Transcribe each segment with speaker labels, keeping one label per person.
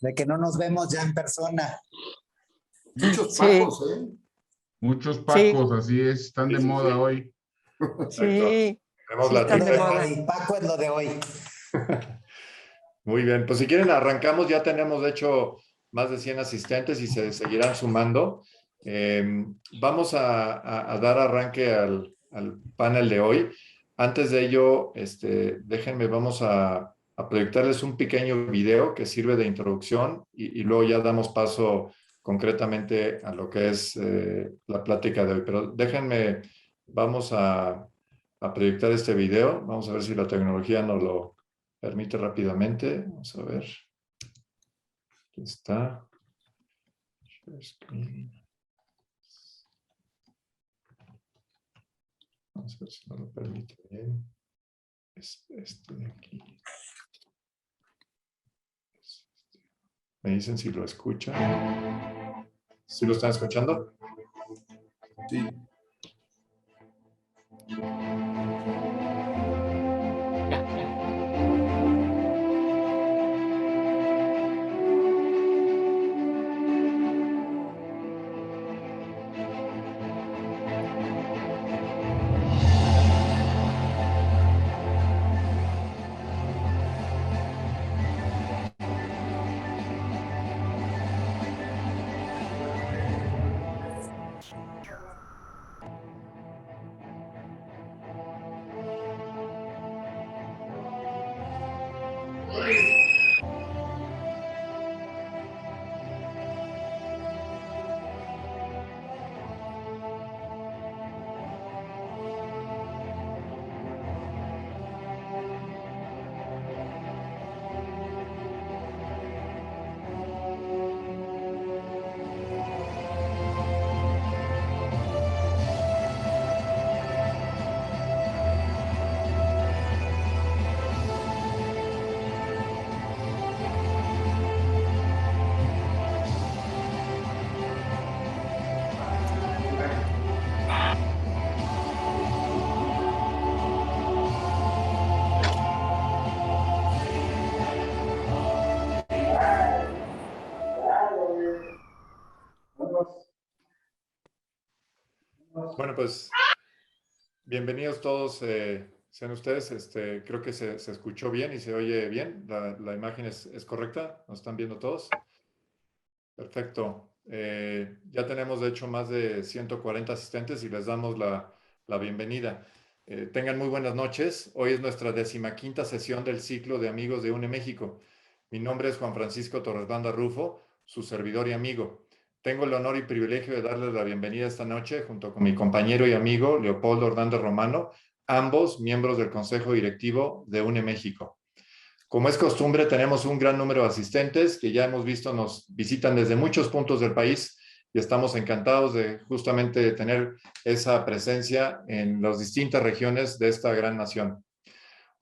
Speaker 1: de que no nos vemos ya en persona.
Speaker 2: Muchos
Speaker 3: Sí.
Speaker 2: Pacos, ¿eh?
Speaker 4: Muchos Pacos, así es, están de moda hoy.
Speaker 3: Sí,
Speaker 2: Tenemos
Speaker 3: sí
Speaker 2: la
Speaker 3: están de
Speaker 1: Es lo de
Speaker 3: moda.
Speaker 1: hoy, Paco es lo de hoy.
Speaker 2: Muy bien, pues si quieren arrancamos, ya tenemos de hecho más de 100 asistentes y se seguirán sumando. Vamos a dar arranque al panel de hoy. Antes de ello, déjenme, vamos a proyectarles un pequeño video que sirve de introducción y luego ya damos paso concretamente a lo que es la plática de hoy. Pero déjenme, vamos a proyectar este video. Vamos a ver si la tecnología nos lo permite rápidamente. Vamos a ver. Aquí está. Share screen. Vamos a ver si nos lo permite bien. Es este de aquí. Me dicen si lo escuchan. ¿Sí lo están escuchando?
Speaker 5: Sí.
Speaker 2: Bueno, pues bienvenidos todos, sean ustedes. Creo que se escuchó bien y se oye bien. La imagen es correcta. ¿Nos están viendo todos? Perfecto. Ya tenemos, de hecho, más de 140 asistentes y les damos la bienvenida. Tengan muy buenas noches. Hoy es nuestra 15ª sesión del ciclo de Amigos de UNE México. Mi nombre es Juan Francisco Torres Banda Rufo, su servidor y amigo. Tengo el honor y privilegio de darles la bienvenida esta noche junto con mi compañero y amigo Leopoldo Hernández Romano, ambos miembros del Consejo Directivo de UNE México. Como es costumbre, tenemos un gran número de asistentes que ya hemos visto nos visitan desde muchos puntos del país y estamos encantados de justamente tener esa presencia en las distintas regiones de esta gran nación.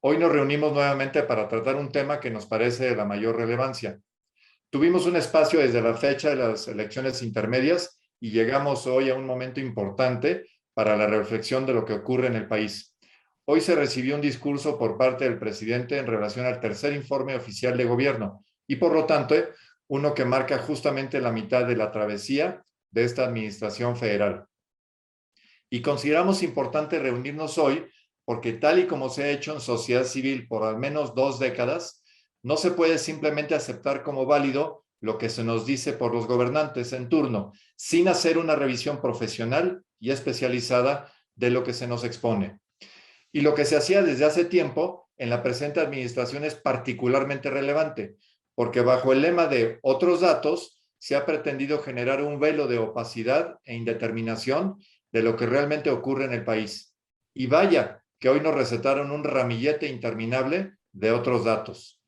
Speaker 2: Hoy nos reunimos nuevamente para tratar un tema que nos parece de la mayor relevancia. Tuvimos un espacio desde la fecha de las elecciones intermedias y llegamos hoy a un momento importante para la reflexión de lo que ocurre en el país. Hoy se recibió un discurso por parte del presidente en relación al tercer informe oficial de gobierno y por lo tanto uno que marca justamente la mitad de la travesía de esta administración federal. Y consideramos importante reunirnos hoy porque tal y como se ha hecho en sociedad civil por al menos 2 décadas, no se puede simplemente aceptar como válido lo que se nos dice por los gobernantes en turno, sin hacer una revisión profesional y especializada de lo que se nos expone. Y lo que se hacía desde hace tiempo en la presente administración es particularmente relevante, porque bajo el lema de otros datos se ha pretendido generar un velo de opacidad e indeterminación de lo que realmente ocurre en el país. Y vaya, que hoy nos recetaron un ramillete interminable de otros datos.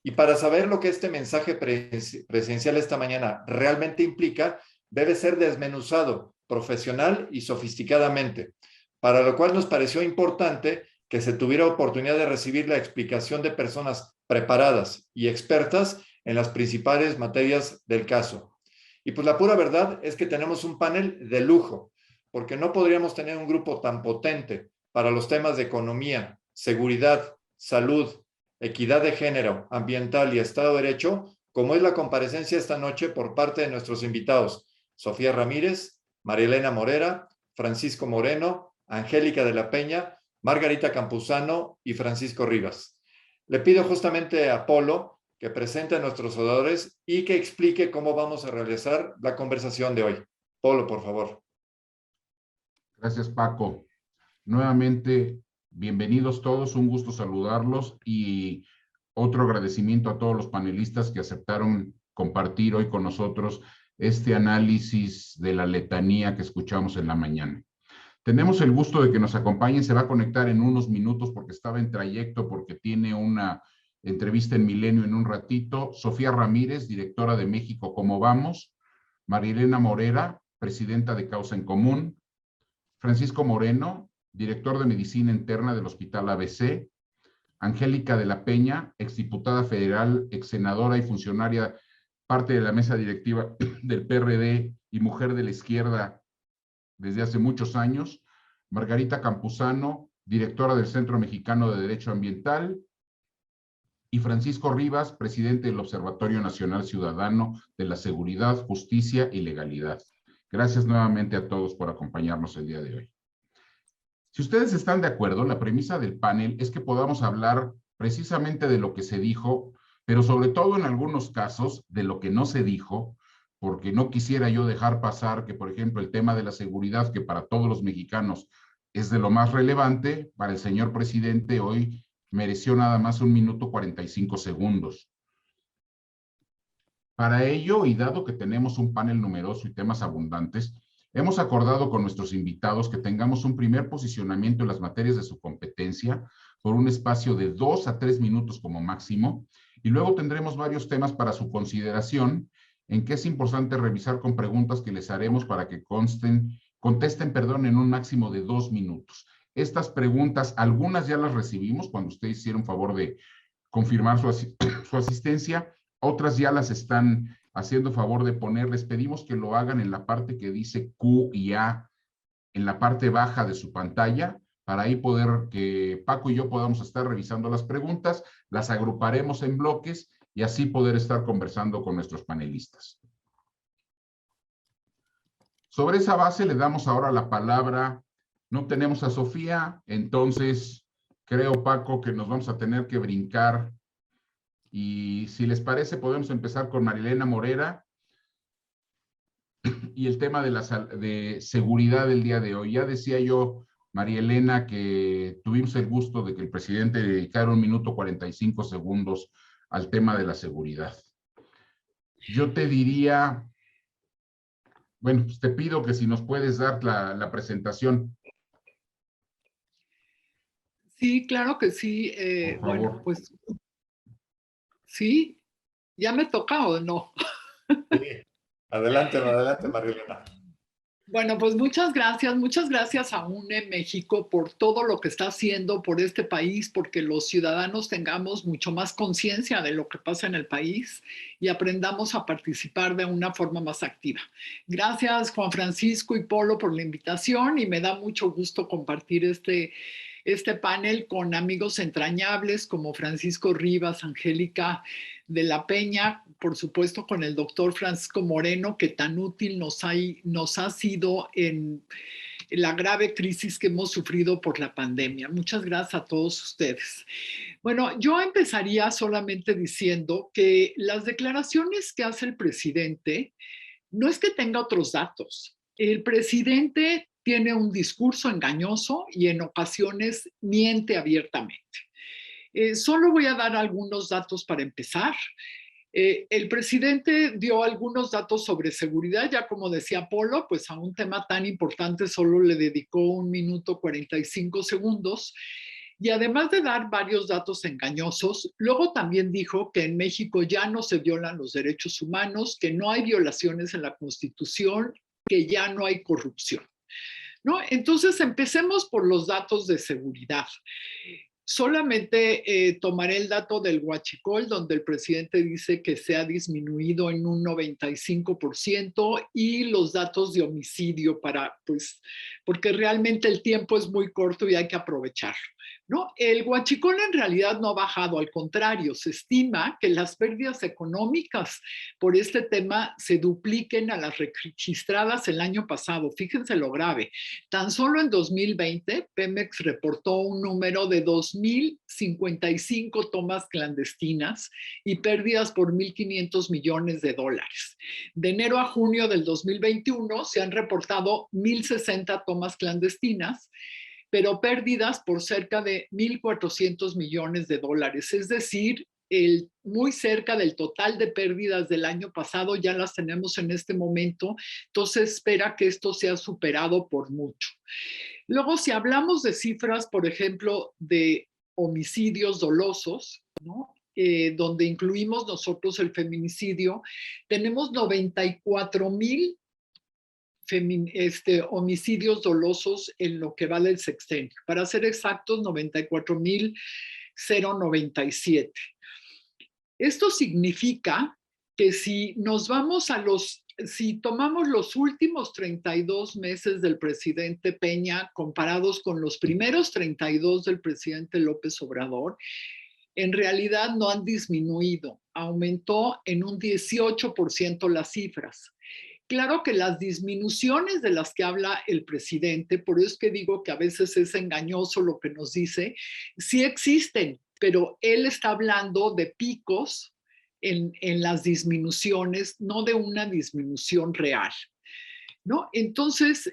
Speaker 2: Y para saber lo que este mensaje presidencial esta mañana realmente implica, debe ser desmenuzado profesional y sofisticadamente, para lo cual nos pareció importante que se tuviera oportunidad de recibir la explicación de personas preparadas y expertas en las principales materias del caso. Y pues la pura verdad es que tenemos un panel de lujo, porque no podríamos tener un grupo tan potente para los temas de economía, seguridad, salud, equidad de género, ambiental y Estado de Derecho como es la comparecencia esta noche por parte de nuestros invitados, Sofía Ramírez, María Elena Morera, Francisco Moreno, Angélica de la Peña, Margarita Campuzano y Francisco Rivas. Le pido justamente a Polo que presente a nuestros oradores y que explique cómo vamos a realizar la conversación de hoy. Polo, por favor.
Speaker 4: Gracias, Paco. Nuevamente, bienvenidos todos, un gusto saludarlos y otro agradecimiento a todos los panelistas que aceptaron compartir hoy con nosotros este análisis de la letanía que escuchamos en la mañana. Tenemos el gusto de que nos acompañen, se va a conectar en unos minutos porque estaba en trayecto, porque tiene una entrevista en Milenio en un ratito. Sofía Ramírez, directora de México, ¿Cómo vamos? María Elena Morera, presidenta de Causa en Común. Francisco Moreno, director de Medicina Interna del Hospital ABC. Angélica de la Peña, exdiputada federal, exsenadora y funcionaria, parte de la mesa directiva del PRD y mujer de la izquierda desde hace muchos años. Margarita Campuzano, directora del Centro Mexicano de Derecho Ambiental. Y Francisco Rivas, presidente del Observatorio Nacional Ciudadano de la Seguridad, Justicia y Legalidad. Gracias nuevamente a todos por acompañarnos el día de hoy. Si ustedes están de acuerdo, la premisa del panel es que podamos hablar precisamente de lo que se dijo, pero sobre todo en algunos casos de lo que no se dijo, porque no quisiera yo dejar pasar que, por ejemplo, el tema de la seguridad, que para todos los mexicanos es de lo más relevante, para el señor presidente hoy mereció nada más 1 minuto 45 segundos. Para ello, y dado que tenemos un panel numeroso y temas abundantes, hemos acordado con nuestros invitados que tengamos un primer posicionamiento en las materias de su competencia por un espacio de 2 a 3 minutos como máximo, y luego tendremos varios temas para su consideración, en que es importante revisar con preguntas que les haremos para que contesten en un máximo de 2 minutos. Estas preguntas, algunas ya las recibimos cuando ustedes hicieron favor de confirmar su asistencia, otras ya las están haciendo favor de poner. Les pedimos que lo hagan en la parte que dice Q y A, en la parte baja de su pantalla, para ahí poder que Paco y yo podamos estar revisando las preguntas, las agruparemos en bloques y así poder estar conversando con nuestros panelistas. Sobre esa base le damos ahora la palabra. No tenemos a Sofía, entonces creo, Paco, que nos vamos a tener que brincar. Y si les parece, podemos empezar con María Elena Morera y el tema de seguridad del día de hoy. Ya decía yo, María Elena, que tuvimos el gusto de que el presidente dedicara 1 minuto 45 segundos al tema de la seguridad. Yo te diría, bueno, pues te pido que si nos puedes dar la presentación.
Speaker 3: Sí, claro que sí.
Speaker 4: Por favor.
Speaker 3: Bueno, pues sí, ¿ya me toca o no?
Speaker 2: Sí. Adelante, María Elena.
Speaker 3: Bueno, pues muchas gracias a UNE México por todo lo que está haciendo por este país, porque los ciudadanos tengamos mucho más conciencia de lo que pasa en el país y aprendamos a participar de una forma más activa. Gracias, Juan Francisco y Polo, por la invitación, y me da mucho gusto compartir este panel con amigos entrañables como Francisco Rivas, Angélica de la Peña, por supuesto con el doctor Francisco Moreno, que tan útil nos ha sido en la grave crisis que hemos sufrido por la pandemia. Muchas gracias a todos ustedes. Bueno, yo empezaría solamente diciendo que las declaraciones que hace el presidente no es que tenga otros datos. El presidente tiene un discurso engañoso y en ocasiones miente abiertamente. Solo voy a dar algunos datos para empezar. El presidente dio algunos datos sobre seguridad, ya como decía Polo, pues a un tema tan importante solo le dedicó 1 minuto 45 segundos. Y además de dar varios datos engañosos, luego también dijo que en México ya no se violan los derechos humanos, que no hay violaciones en la Constitución, que ya no hay corrupción, ¿no? Entonces, empecemos por los datos de seguridad. Solamente tomaré el dato del huachicol, donde el presidente dice que se ha disminuido en un 95%, y los datos de homicidio porque realmente el tiempo es muy corto y hay que aprovecharlo. ¿no? El huachicol en realidad no ha bajado, al contrario, se estima que las pérdidas económicas por este tema se dupliquen a las registradas el año pasado. Fíjense lo grave. Tan solo en 2020, Pemex reportó un número de 2.055 tomas clandestinas y pérdidas por 1.500 millones de dólares. De enero a junio del 2021 se han reportado 1.060 tomas clandestinas, pero pérdidas por cerca de 1.400 millones de dólares. Es decir, muy cerca del total de pérdidas del año pasado ya las tenemos en este momento, entonces espera que esto sea superado por mucho. Luego, si hablamos de cifras, por ejemplo, de homicidios dolosos, ¿no? Donde incluimos nosotros el feminicidio, tenemos 94,000 homicidios dolosos en lo que va del sexenio. Para ser exactos, 94,097. Esto significa que si tomamos los últimos 32 meses del presidente Peña comparados con los primeros 32 del presidente López Obrador, en realidad no han disminuido, aumentó en un 18% las cifras. Claro que las disminuciones de las que habla el presidente, por eso es que digo que a veces es engañoso lo que nos dice, sí existen, pero él está hablando de picos en las disminuciones, no de una disminución real, ¿no? Entonces,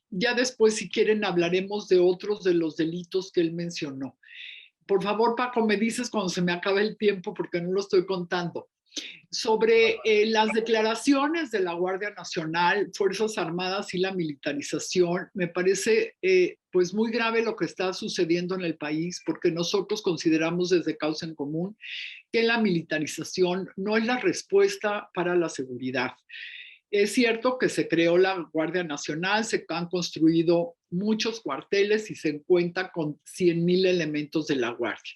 Speaker 3: ya después, si quieren, hablaremos de otros de los delitos que él mencionó. Por favor, Paco, me dices cuando se me acabe el tiempo porque no lo estoy contando. Sobre las declaraciones de la Guardia Nacional, Fuerzas Armadas y la militarización, me parece pues muy grave lo que está sucediendo en el país, porque nosotros consideramos desde Causa en Común que la militarización no es la respuesta para la seguridad. Es cierto que se creó la Guardia Nacional, se han construido muchos cuarteles y se cuenta con 100,000 elementos de la Guardia.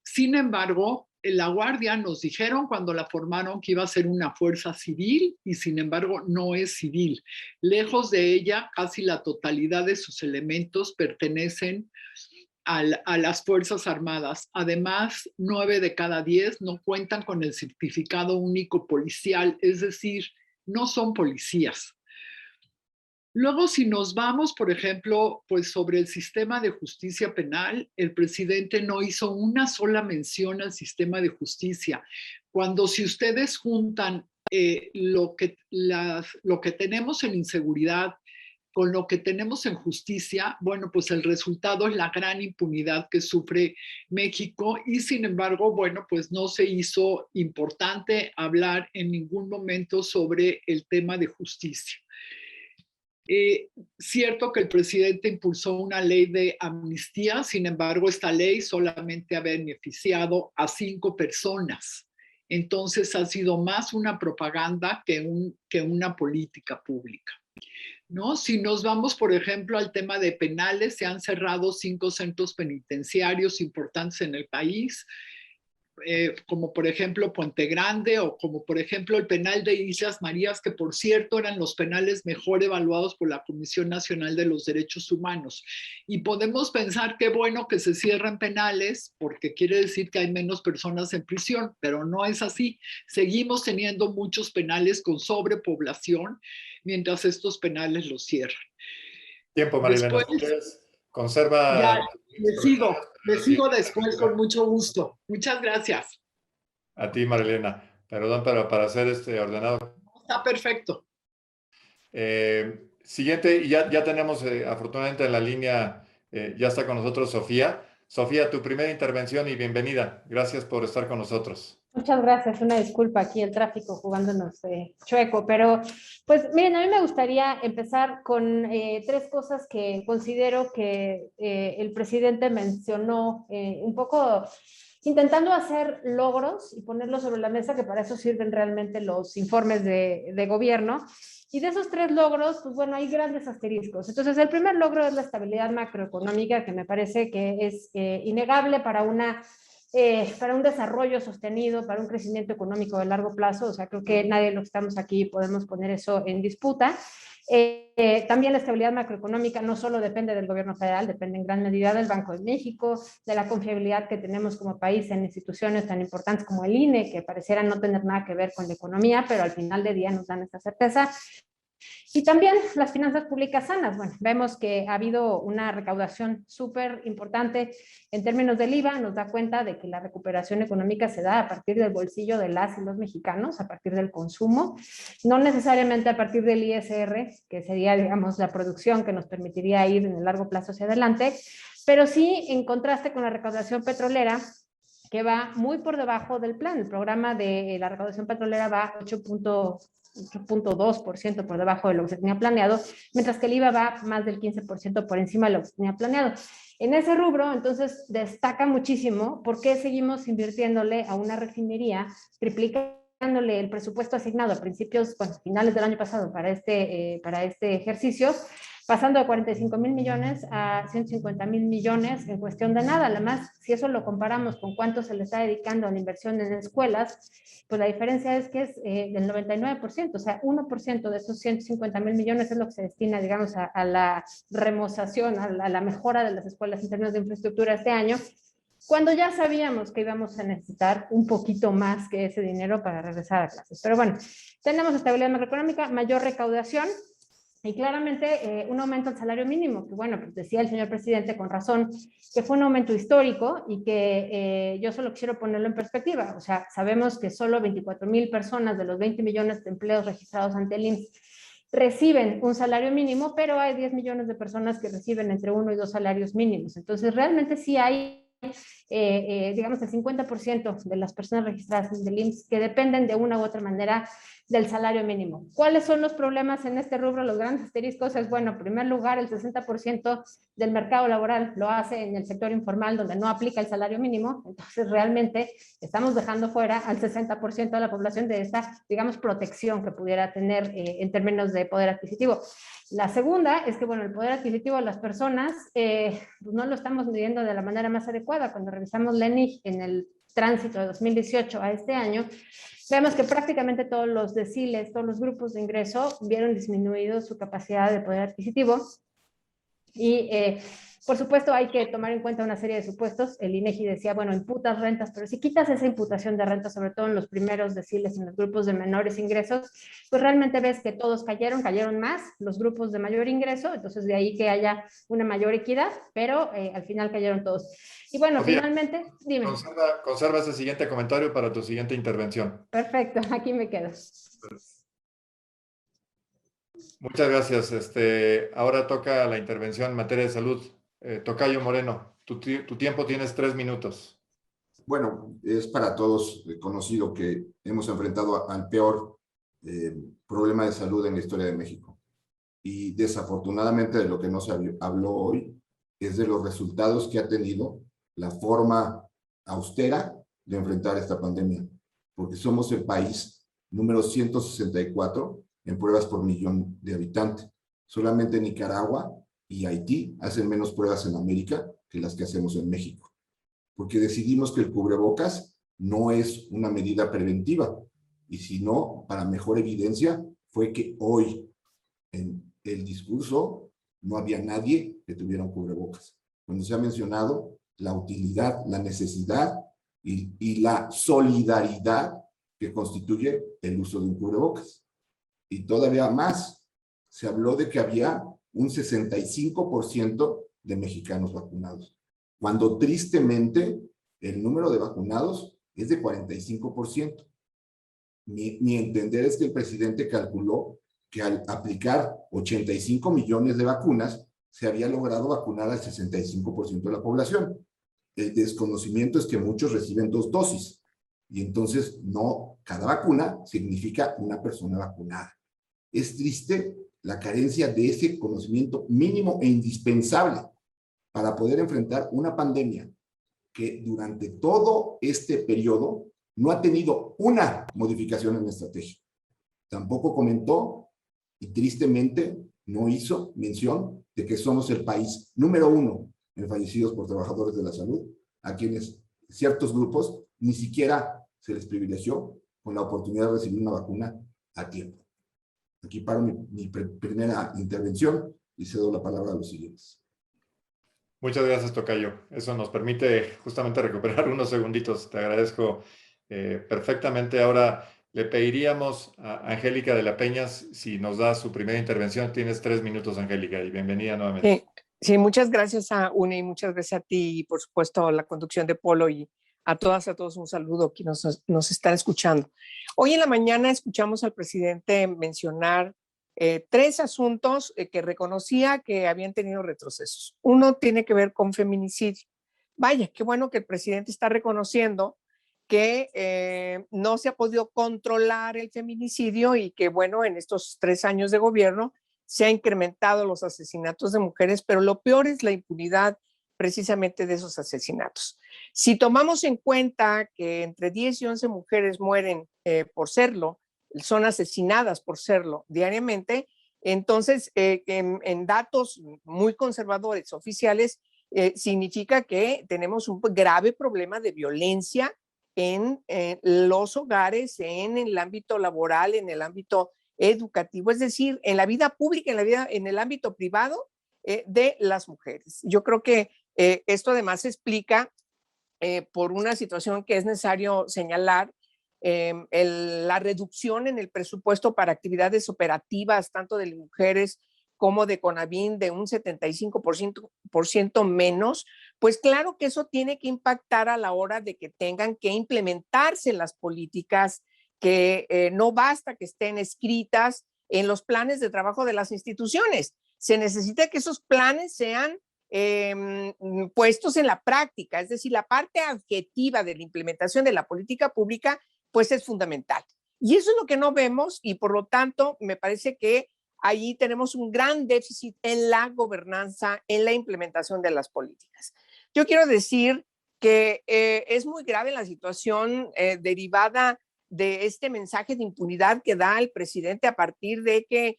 Speaker 3: Sin embargo, la Guardia nos dijeron cuando la formaron que iba a ser una fuerza civil y sin embargo no es civil. Lejos de ella, casi la totalidad de sus elementos pertenecen a las Fuerzas Armadas. Además, 9 de cada 10 no cuentan con el certificado único policial, es decir, no son policías. Luego, si nos vamos, por ejemplo, pues sobre el sistema de justicia penal, el presidente no hizo una sola mención al sistema de justicia. Cuando si ustedes juntan lo que tenemos en inseguridad con lo que tenemos en justicia, bueno, pues el resultado es la gran impunidad que sufre México y sin embargo, bueno, pues no se hizo importante hablar en ningún momento sobre el tema de justicia. Cierto que el presidente impulsó una ley de amnistía, sin embargo, esta ley solamente ha beneficiado a 5 personas. Entonces ha sido más una propaganda que una política pública, ¿no? Si nos vamos, por ejemplo, al tema de penales, se han cerrado 5 centros penitenciarios importantes en el país, como por ejemplo Puente Grande o como por ejemplo el penal de Islas Marías, que por cierto eran los penales mejor evaluados por la Comisión Nacional de los Derechos Humanos. Y podemos pensar qué bueno que se cierran penales porque quiere decir que hay menos personas en prisión, pero no es así. Seguimos teniendo muchos penales con sobrepoblación mientras estos penales los cierran.
Speaker 2: Tiempo, Marilena.
Speaker 3: Después,
Speaker 2: conserva...
Speaker 3: Ya, le sigo después con mucho gusto. Muchas gracias.
Speaker 2: A ti, Marilena. Perdón, pero para hacer ordenado.
Speaker 3: Está perfecto.
Speaker 2: Siguiente, y ya tenemos afortunadamente en la línea, ya está con nosotros Sofía. Sofía, tu primera intervención y bienvenida. Gracias por estar con nosotros.
Speaker 6: Muchas gracias, una disculpa aquí el tráfico jugándonos chueco, pero pues miren, a mí me gustaría empezar con 3 cosas que considero que el presidente mencionó un poco intentando hacer logros y ponerlos sobre la mesa, que para eso sirven realmente los informes de gobierno. Y de esos 3 logros, pues bueno, hay grandes asteriscos. Entonces, el primer logro es la estabilidad macroeconómica, que me parece que es innegable para un desarrollo sostenido, para un crecimiento económico de largo plazo. O sea, creo que nadie de los que estamos aquí podemos poner eso en disputa. También la estabilidad macroeconómica no solo depende del gobierno federal, depende en gran medida del Banco de México, de la confiabilidad que tenemos como país en instituciones tan importantes como el INE, que parecieran no tener nada que ver con la economía, pero al final del día nos dan esta certeza. Y también las finanzas públicas sanas. Bueno, vemos que ha habido una recaudación súper importante en términos del IVA, nos da cuenta de que la recuperación económica se da a partir del bolsillo de las y los mexicanos, a partir del consumo, no necesariamente a partir del ISR, que sería, digamos, la producción que nos permitiría ir en el largo plazo hacia adelante, pero sí en contraste con la recaudación petrolera, que va muy por debajo del plan. El programa de la recaudación petrolera va 8.2% por debajo de lo que se tenía planeado, mientras que el IVA va más del 15% por encima de lo que se tenía planeado. En ese rubro, entonces, destaca muchísimo por qué seguimos invirtiéndole a una refinería, triplicándole el presupuesto asignado a principios, bueno, finales del año pasado para este ejercicio, pasando de 45,000 millones a 150,000 millones en cuestión de nada. Además, si eso lo comparamos con cuánto se le está dedicando a la inversión en escuelas, pues la diferencia es que es del 99%, o sea, 1% de esos 150,000 millones es lo que se destina, digamos, a la remozación, a la mejora de las escuelas en términos de infraestructura este año, cuando ya sabíamos que íbamos a necesitar un poquito más que ese dinero para regresar a clases. Pero bueno, tenemos estabilidad macroeconómica, mayor recaudación, y claramente un aumento del salario mínimo, que bueno, pues decía el señor presidente con razón, que fue un aumento histórico y que yo solo quiero ponerlo en perspectiva. O sea, sabemos que solo 24,000 personas de los 20 millones de empleos registrados ante el IMSS reciben un salario mínimo, pero hay 10 millones de personas que reciben entre 1 y 2 salarios mínimos. Entonces, realmente sí hay digamos, el 50% de las personas registradas en el IMSS que dependen de una u otra manera del salario mínimo. ¿Cuáles son los problemas en este rubro? Los grandes asteriscos es, bueno, en primer lugar, el 60% del mercado laboral lo hace en el sector informal, donde no aplica el salario mínimo. Entonces, realmente estamos dejando fuera al 60% de la población de esta, digamos, protección que pudiera tener en términos de poder adquisitivo. La segunda es que, bueno, el poder adquisitivo de las personas pues no lo estamos midiendo de la manera más adecuada. Cuando revisamos la ENIG en el tránsito de 2018 a este año, vemos que prácticamente todos los deciles, todos los grupos de ingreso vieron disminuido su capacidad de poder adquisitivo. Y por supuesto hay que tomar en cuenta una serie de supuestos. El INEGI decía, bueno, imputas rentas, pero si quitas esa imputación de rentas, sobre todo en los primeros deciles, en los grupos de menores ingresos, pues realmente ves que todos cayeron más los grupos de mayor ingreso, entonces de ahí que haya una mayor equidad, pero al final cayeron todos. Y bueno,
Speaker 2: Sofía,
Speaker 6: finalmente, dime.
Speaker 2: Conserva ese siguiente comentario para tu siguiente intervención.
Speaker 6: Perfecto, aquí me quedo.
Speaker 2: Muchas gracias. Ahora toca la intervención en materia de salud. Tocayo Moreno, tu tiempo, tienes 3 minutos.
Speaker 5: Bueno, es para todos conocido que hemos enfrentado al peor problema de salud en la historia de México. Y desafortunadamente de lo que no se habló hoy es de los resultados que ha tenido la forma austera de enfrentar esta pandemia, porque somos el país número 164 en pruebas por millón de habitantes. Solamente Nicaragua y Haití hacen menos pruebas en América que las que hacemos en México, porque decidimos que el cubrebocas no es una medida preventiva, y si no, para mejor evidencia, fue que hoy en el discurso no había nadie que tuviera un cubrebocas, cuando se ha mencionado la utilidad, la necesidad y la solidaridad que constituye el uso de un cubrebocas. Y todavía más, se habló de que había un 65% de mexicanos vacunados, cuando tristemente el número de vacunados es de 45%. Mi entender es que el presidente calculó que al aplicar 85 millones de vacunas, se había logrado vacunar al 65% de la población. El desconocimiento es que muchos reciben 2 dosis, y entonces no, cada vacuna significa una persona vacunada. Es triste la carencia de ese conocimiento mínimo e indispensable para poder enfrentar una pandemia que durante todo este periodo no ha tenido una modificación en la estrategia. Tampoco comentó y tristemente no hizo mención de que somos el país número 1 en fallecidos por trabajadores de la salud, a quienes ciertos grupos ni siquiera se les privilegió con la oportunidad de recibir una vacuna a tiempo. Aquí paro mi primera intervención y cedo la palabra a los siguientes.
Speaker 2: Muchas gracias, Tocayo. Eso nos permite justamente recuperar unos segunditos. Te agradezco perfectamente. Ahora le pediríamos a Angélica de la Peñas si nos da su primera intervención. Tienes 3 minutos, Angélica, y bienvenida nuevamente.
Speaker 7: Sí, muchas gracias a UNE y muchas gracias a ti y por supuesto a la conducción de Polo y a todos un saludo que nos están escuchando. Hoy en la mañana escuchamos al presidente mencionar 3 asuntos que reconocía que habían tenido retrocesos. Uno tiene que ver con feminicidio. Vaya, qué bueno que el presidente está reconociendo que no se ha podido controlar el feminicidio y que, bueno, en estos 3 años de gobierno se han incrementado los asesinatos de mujeres, pero lo peor es la impunidad precisamente de esos asesinatos. Si tomamos en cuenta que entre 10 y 11 mujeres mueren por serlo, son asesinadas por serlo diariamente, entonces en datos muy conservadores oficiales significa que tenemos un grave problema de violencia en los hogares, en el ámbito laboral, en el ámbito educativo, es decir, en la vida pública, en el ámbito privado de las mujeres. Yo creo que esto además se explica por una situación que es necesario señalar, la reducción en el presupuesto para actividades operativas, tanto de mujeres como de CONAVIN, de un 75% menos, pues claro que eso tiene que impactar a la hora de que tengan que implementarse las políticas, que no basta que estén escritas en los planes de trabajo de las instituciones. Se necesita que esos planes sean puestos en la práctica, es decir, la parte objetiva de la implementación de la política pública, pues es fundamental. Y eso es lo que no vemos y por lo tanto me parece que ahí tenemos un gran déficit en la gobernanza, en la implementación de las políticas. Yo quiero decir que es muy grave la situación derivada de este mensaje de impunidad que da el presidente a partir de que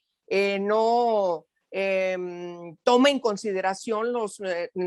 Speaker 7: no toma en consideración los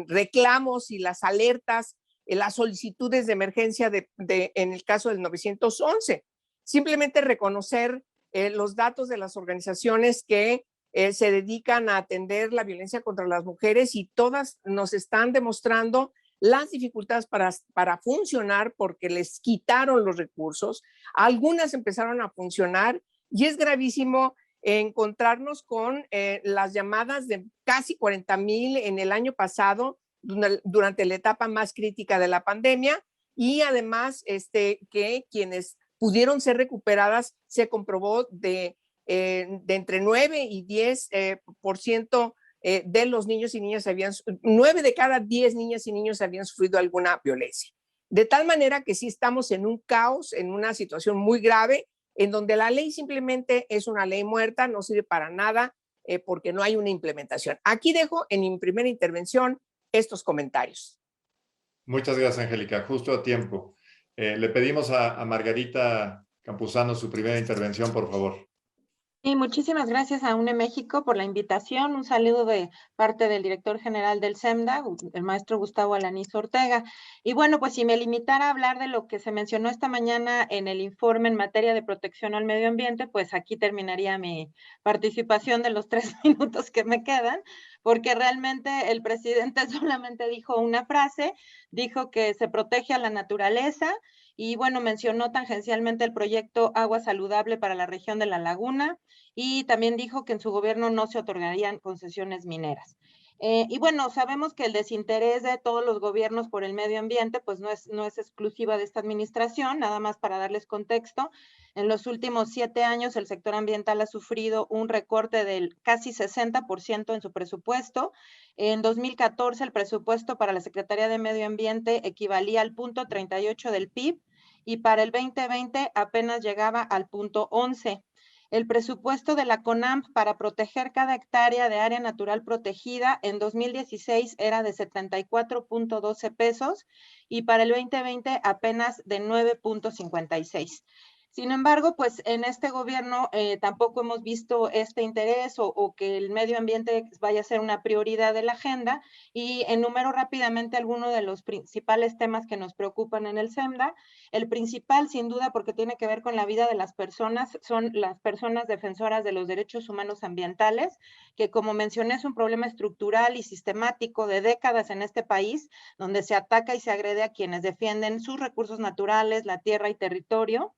Speaker 7: reclamos y las alertas, las solicitudes de emergencia en el caso del 911. Simplemente reconocer los datos de las organizaciones que se dedican a atender la violencia contra las mujeres y todas nos están demostrando las dificultades para funcionar porque les quitaron los recursos. Algunas empezaron a funcionar y es gravísimo encontrarnos con las llamadas de casi 40,000 en el año pasado durante la etapa más crítica de la pandemia y además que quienes pudieron ser recuperadas se comprobó de entre 9 y 10% de los niños y niñas 9 de cada 10 niñas y niños habían sufrido alguna violencia. De tal manera que sí estamos en un caos, en una situación muy grave, en donde la ley simplemente es una ley muerta, no sirve para nada porque no hay una implementación. Aquí dejo en mi primera intervención estos comentarios.
Speaker 2: Muchas gracias, Angélica. Justo a tiempo. Le pedimos a Margarita Campuzano su primera intervención, por favor.
Speaker 8: Y muchísimas gracias a UNE México por la invitación. Un saludo de parte del director general del SEMDA, el maestro Gustavo Alanís Ortega. Y bueno, pues si me limitara a hablar de lo que se mencionó esta mañana en el informe en materia de protección al medio ambiente, pues aquí terminaría mi participación de los 3 minutos que me quedan, porque realmente el presidente solamente dijo una frase, dijo que se protege a la naturaleza y bueno, mencionó tangencialmente el proyecto Agua Saludable para la región de La Laguna y también dijo que en su gobierno no se otorgarían concesiones mineras. Y bueno, sabemos que el desinterés de todos los gobiernos por el medio ambiente pues no es exclusiva de esta administración, nada más para darles contexto. En los últimos 7 años el sector ambiental ha sufrido un recorte del casi 60% en su presupuesto. En 2014 el presupuesto para la Secretaría de Medio Ambiente equivalía al 0.38 del PIB y para el 2020 apenas llegaba al 0.11. El presupuesto de la CONAMP para proteger cada hectárea de área natural protegida en 2016 era de 74.12 pesos y para el 2020 apenas de 9.56. Sin embargo, pues en este gobierno tampoco hemos visto este interés o que el medio ambiente vaya a ser una prioridad de la agenda, y enumero rápidamente algunos de los principales temas que nos preocupan en el SEMDA. El principal, sin duda, porque tiene que ver con la vida de las personas, son las personas defensoras de los derechos humanos ambientales, que como mencioné es un problema estructural y sistemático de décadas en este país, donde se ataca y se agrede a quienes defienden sus recursos naturales, la tierra y territorio.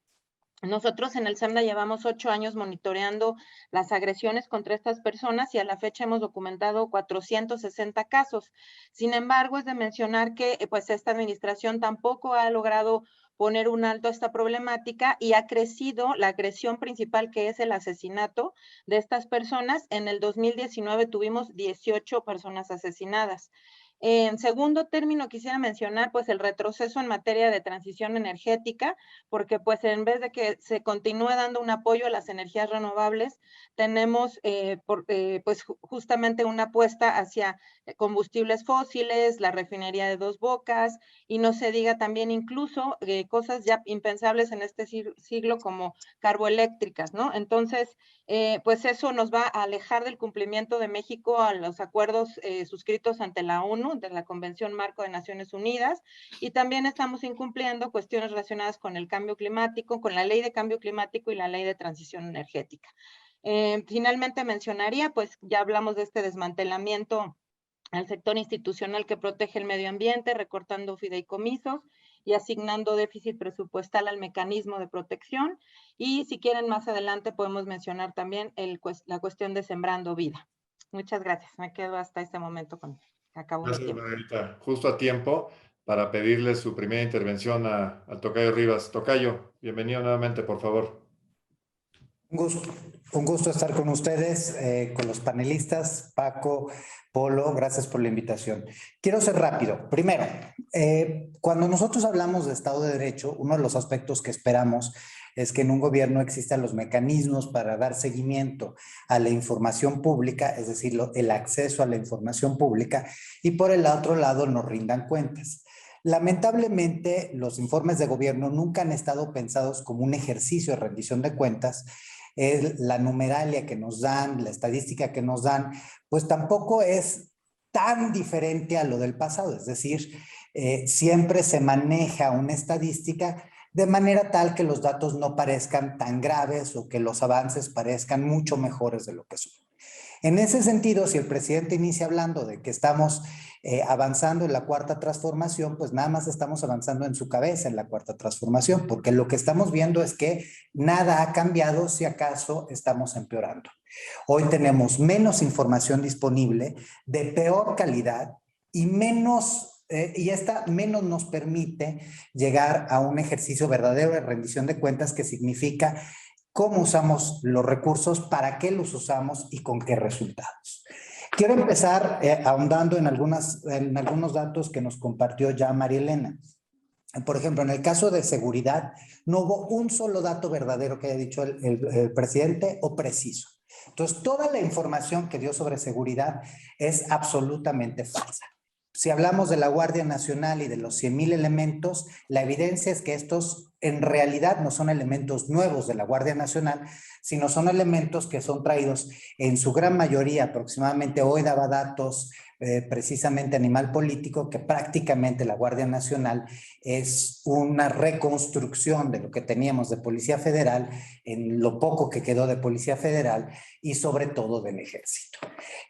Speaker 8: Nosotros en el SEMDA llevamos 8 años monitoreando las agresiones contra estas personas y a la fecha hemos documentado 460 casos. Sin embargo, es de mencionar que pues esta administración tampoco ha logrado poner un alto a esta problemática y ha crecido la agresión principal, que es el asesinato de estas personas. En el 2019 tuvimos 18 personas asesinadas. En segundo término, quisiera mencionar pues el retroceso en materia de transición energética, porque pues en vez de que se continúe dando un apoyo a las energías renovables, tenemos pues justamente una apuesta hacia combustibles fósiles, la refinería de Dos Bocas, y no se diga también incluso cosas ya impensables en este siglo como carboeléctricas, ¿no? Entonces, pues eso nos va a alejar del cumplimiento de México a los acuerdos suscritos ante la ONU, de la Convención Marco de Naciones Unidas, y también estamos incumpliendo cuestiones relacionadas con el cambio climático, con la Ley de Cambio Climático y la Ley de Transición Energética. Finalmente mencionaría, pues ya hablamos de este desmantelamiento al sector institucional que protege el medio ambiente, recortando fideicomisos y asignando déficit presupuestal al mecanismo de protección. Y si quieren, más adelante podemos mencionar también la cuestión de Sembrando Vida. Muchas gracias. Me quedo hasta este momento con acabo mi tiempo.
Speaker 2: Gracias, Margarita. Justo a tiempo para pedirle su primera intervención al Tocayo Rivas. Tocayo, bienvenido nuevamente, por favor.
Speaker 1: Un gusto estar con ustedes, con los panelistas, Paco, Polo, gracias por la invitación. Quiero ser rápido. Primero, cuando nosotros hablamos de Estado de Derecho, uno de los aspectos que esperamos es que en un gobierno existan los mecanismos para dar seguimiento a la información pública, es decir, el acceso a la información pública, y por el otro lado nos rindan cuentas. Lamentablemente, los informes de gobierno nunca han estado pensados como un ejercicio de rendición de cuentas. La numeralia que nos dan, la estadística que nos dan, pues tampoco es tan diferente a lo del pasado. Es decir, siempre se maneja una estadística de manera tal que los datos no parezcan tan graves o que los avances parezcan mucho mejores de lo que son. En ese sentido, si el presidente inicia hablando de que estamos avanzando en la cuarta transformación, pues nada más estamos avanzando en su cabeza en la cuarta transformación, porque lo que estamos viendo es que nada ha cambiado, si acaso estamos empeorando. Hoy tenemos menos información disponible, de peor calidad y esta menos nos permite llegar a un ejercicio verdadero de rendición de cuentas, que significa cómo usamos los recursos, para qué los usamos y con qué resultados. Quiero empezar ahondando en algunos datos que nos compartió ya María Elena. Por ejemplo, en el caso de seguridad, no hubo un solo dato verdadero que haya dicho el presidente o preciso. Entonces, toda la información que dio sobre seguridad es absolutamente falsa. Si hablamos de la Guardia Nacional y de los 100,000 elementos, la evidencia es que estos en realidad no son elementos nuevos de la Guardia Nacional, sino son elementos que son traídos en su gran mayoría, aproximadamente hoy daba datos precisamente Animal Político, que prácticamente la Guardia Nacional es una reconstrucción de lo que teníamos de Policía Federal, en lo poco que quedó de Policía Federal y sobre todo del Ejército.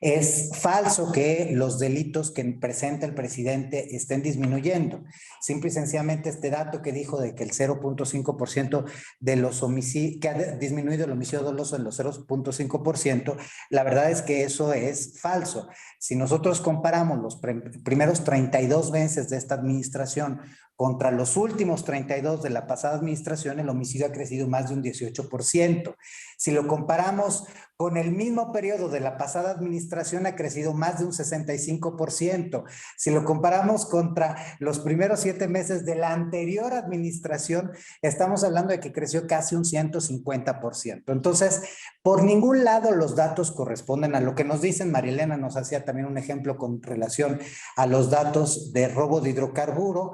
Speaker 1: Es falso que los delitos que presenta el presidente estén disminuyendo. Simple y sencillamente este dato que dijo de que el 0.5% de los homicidios, que ha disminuido el homicidio doloso en los 0.5%, la verdad es que eso es falso. Si nosotros comparamos los primeros 32 meses de esta administración contra los últimos 32 de la pasada administración, el homicidio ha crecido más de un 18%. Si lo comparamos con el mismo periodo de la pasada administración, ha crecido más de un 65%. Si lo comparamos contra los primeros 7 meses de la anterior administración, estamos hablando de que creció casi un 150%. Entonces, por ningún lado los datos corresponden a lo que nos dicen. María Elena nos hacía también un ejemplo con relación a los datos de robo de hidrocarburo.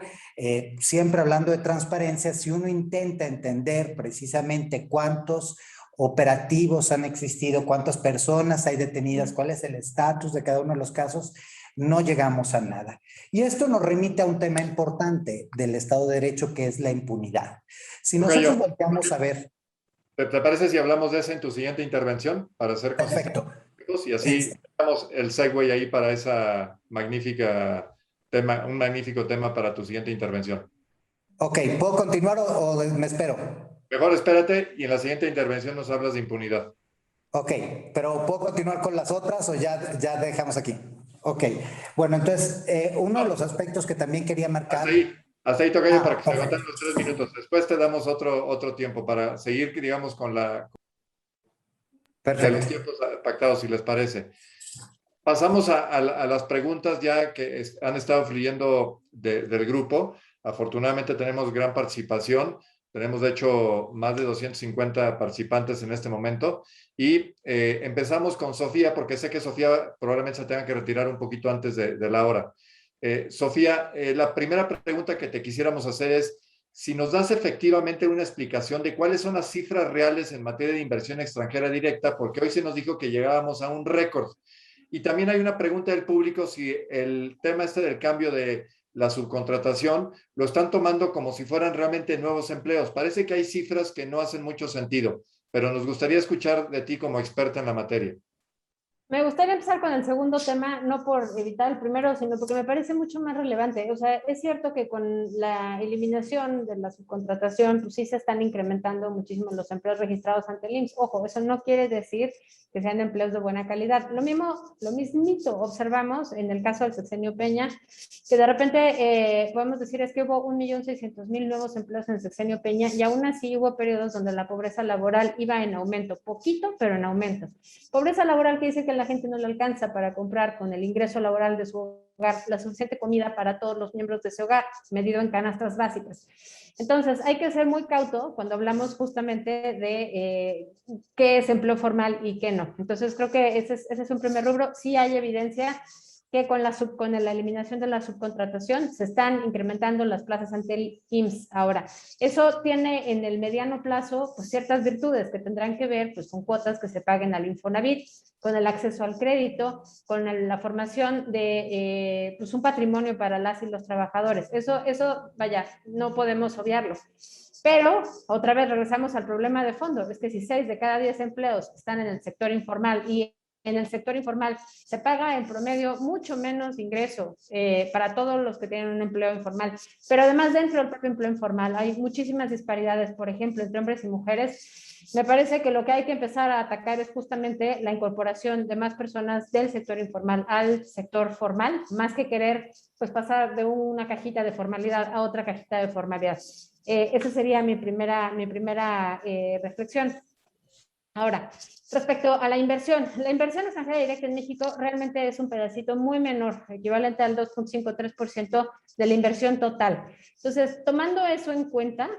Speaker 1: Siempre hablando de transparencia, si uno intenta entender precisamente cuántos operativos han existido, cuántas personas hay detenidas, cuál es el estatus de cada uno de los casos, no llegamos a nada. Y esto nos remite a un tema importante del Estado de Derecho, que es la impunidad. Si nosotros volteamos a ver...
Speaker 2: ¿Te parece si hablamos de eso en tu siguiente intervención? Para hacer
Speaker 1: Perfecto.
Speaker 2: Y así damos el segue ahí para esa magnífica tema, un magnífico tema para tu siguiente intervención.
Speaker 1: Ok, ¿puedo continuar o me espero?
Speaker 2: Mejor espérate y en la siguiente intervención nos hablas de impunidad.
Speaker 1: Ok, pero ¿puedo continuar con las otras o ya dejamos aquí? Ok, bueno, entonces, uno de los aspectos que también quería marcar...
Speaker 2: Hasta ahí tocayo para que se agoten los 3 minutos. Después te damos otro tiempo para seguir, digamos, con los tiempos pactados, si les parece. Pasamos a las preguntas ya que han estado fluyendo del grupo. Afortunadamente tenemos gran participación. Tenemos, de hecho, más de 250 participantes en este momento. Y empezamos con Sofía, porque sé que Sofía probablemente se tenga que retirar un poquito antes de la hora. Sofía, la primera pregunta que te quisiéramos hacer es si nos das efectivamente una explicación de cuáles son las cifras reales en materia de inversión extranjera directa, porque hoy se nos dijo que llegábamos a un récord. Y también hay una pregunta del público si el tema del cambio de la subcontratación lo están tomando como si fueran realmente nuevos empleos. Parece que hay cifras que no hacen mucho sentido, pero nos gustaría escuchar de ti como experta en la materia.
Speaker 6: Me gustaría empezar con el segundo tema, no por evitar el primero, sino porque me parece mucho más relevante. O sea, es cierto que con la eliminación de la subcontratación, pues sí se están incrementando muchísimo los empleos registrados ante el IMSS. Ojo, eso no quiere decir que sean empleos de buena calidad. Lo mismito observamos en el caso del sexenio Peña, que de repente podemos decir es que hubo 1.600.000 nuevos empleos en el sexenio Peña y aún así hubo periodos donde la pobreza laboral iba en aumento, poquito, pero en aumento. Pobreza laboral que dice que la gente no le alcanza para comprar con el ingreso laboral de su hogar la suficiente comida para todos los miembros de ese hogar, medido en canastas básicas. Entonces, hay que ser muy cauto cuando hablamos justamente de qué es empleo formal y qué no. Entonces, creo que ese es un primer rubro. Sí hay evidencia que con la eliminación de la subcontratación se están incrementando las plazas ante el IMSS ahora. Eso tiene en el mediano plazo pues, ciertas virtudes que tendrán que ver pues, con cuotas que se paguen al Infonavit, con el acceso al crédito, con la formación de pues, un patrimonio para las y los trabajadores. Eso, vaya, no podemos obviarlo. Pero, otra vez regresamos al problema de fondo, es que si 6 de cada 10 empleos están en el sector informal y en el sector informal se paga en promedio mucho menos ingreso para todos los que tienen un empleo informal, pero además dentro del propio empleo informal hay muchísimas disparidades, por ejemplo, entre hombres y mujeres. Me parece que lo que hay que empezar a atacar es justamente la incorporación de más personas del sector informal al sector formal, más que querer pues, pasar de una cajita de formalidad a otra cajita de formalidad. Esa sería mi primera reflexión. Ahora, respecto a la inversión extranjera directa en México realmente es un pedacito muy menor, equivalente al 2.53% de la inversión total. Entonces, tomando eso en cuenta,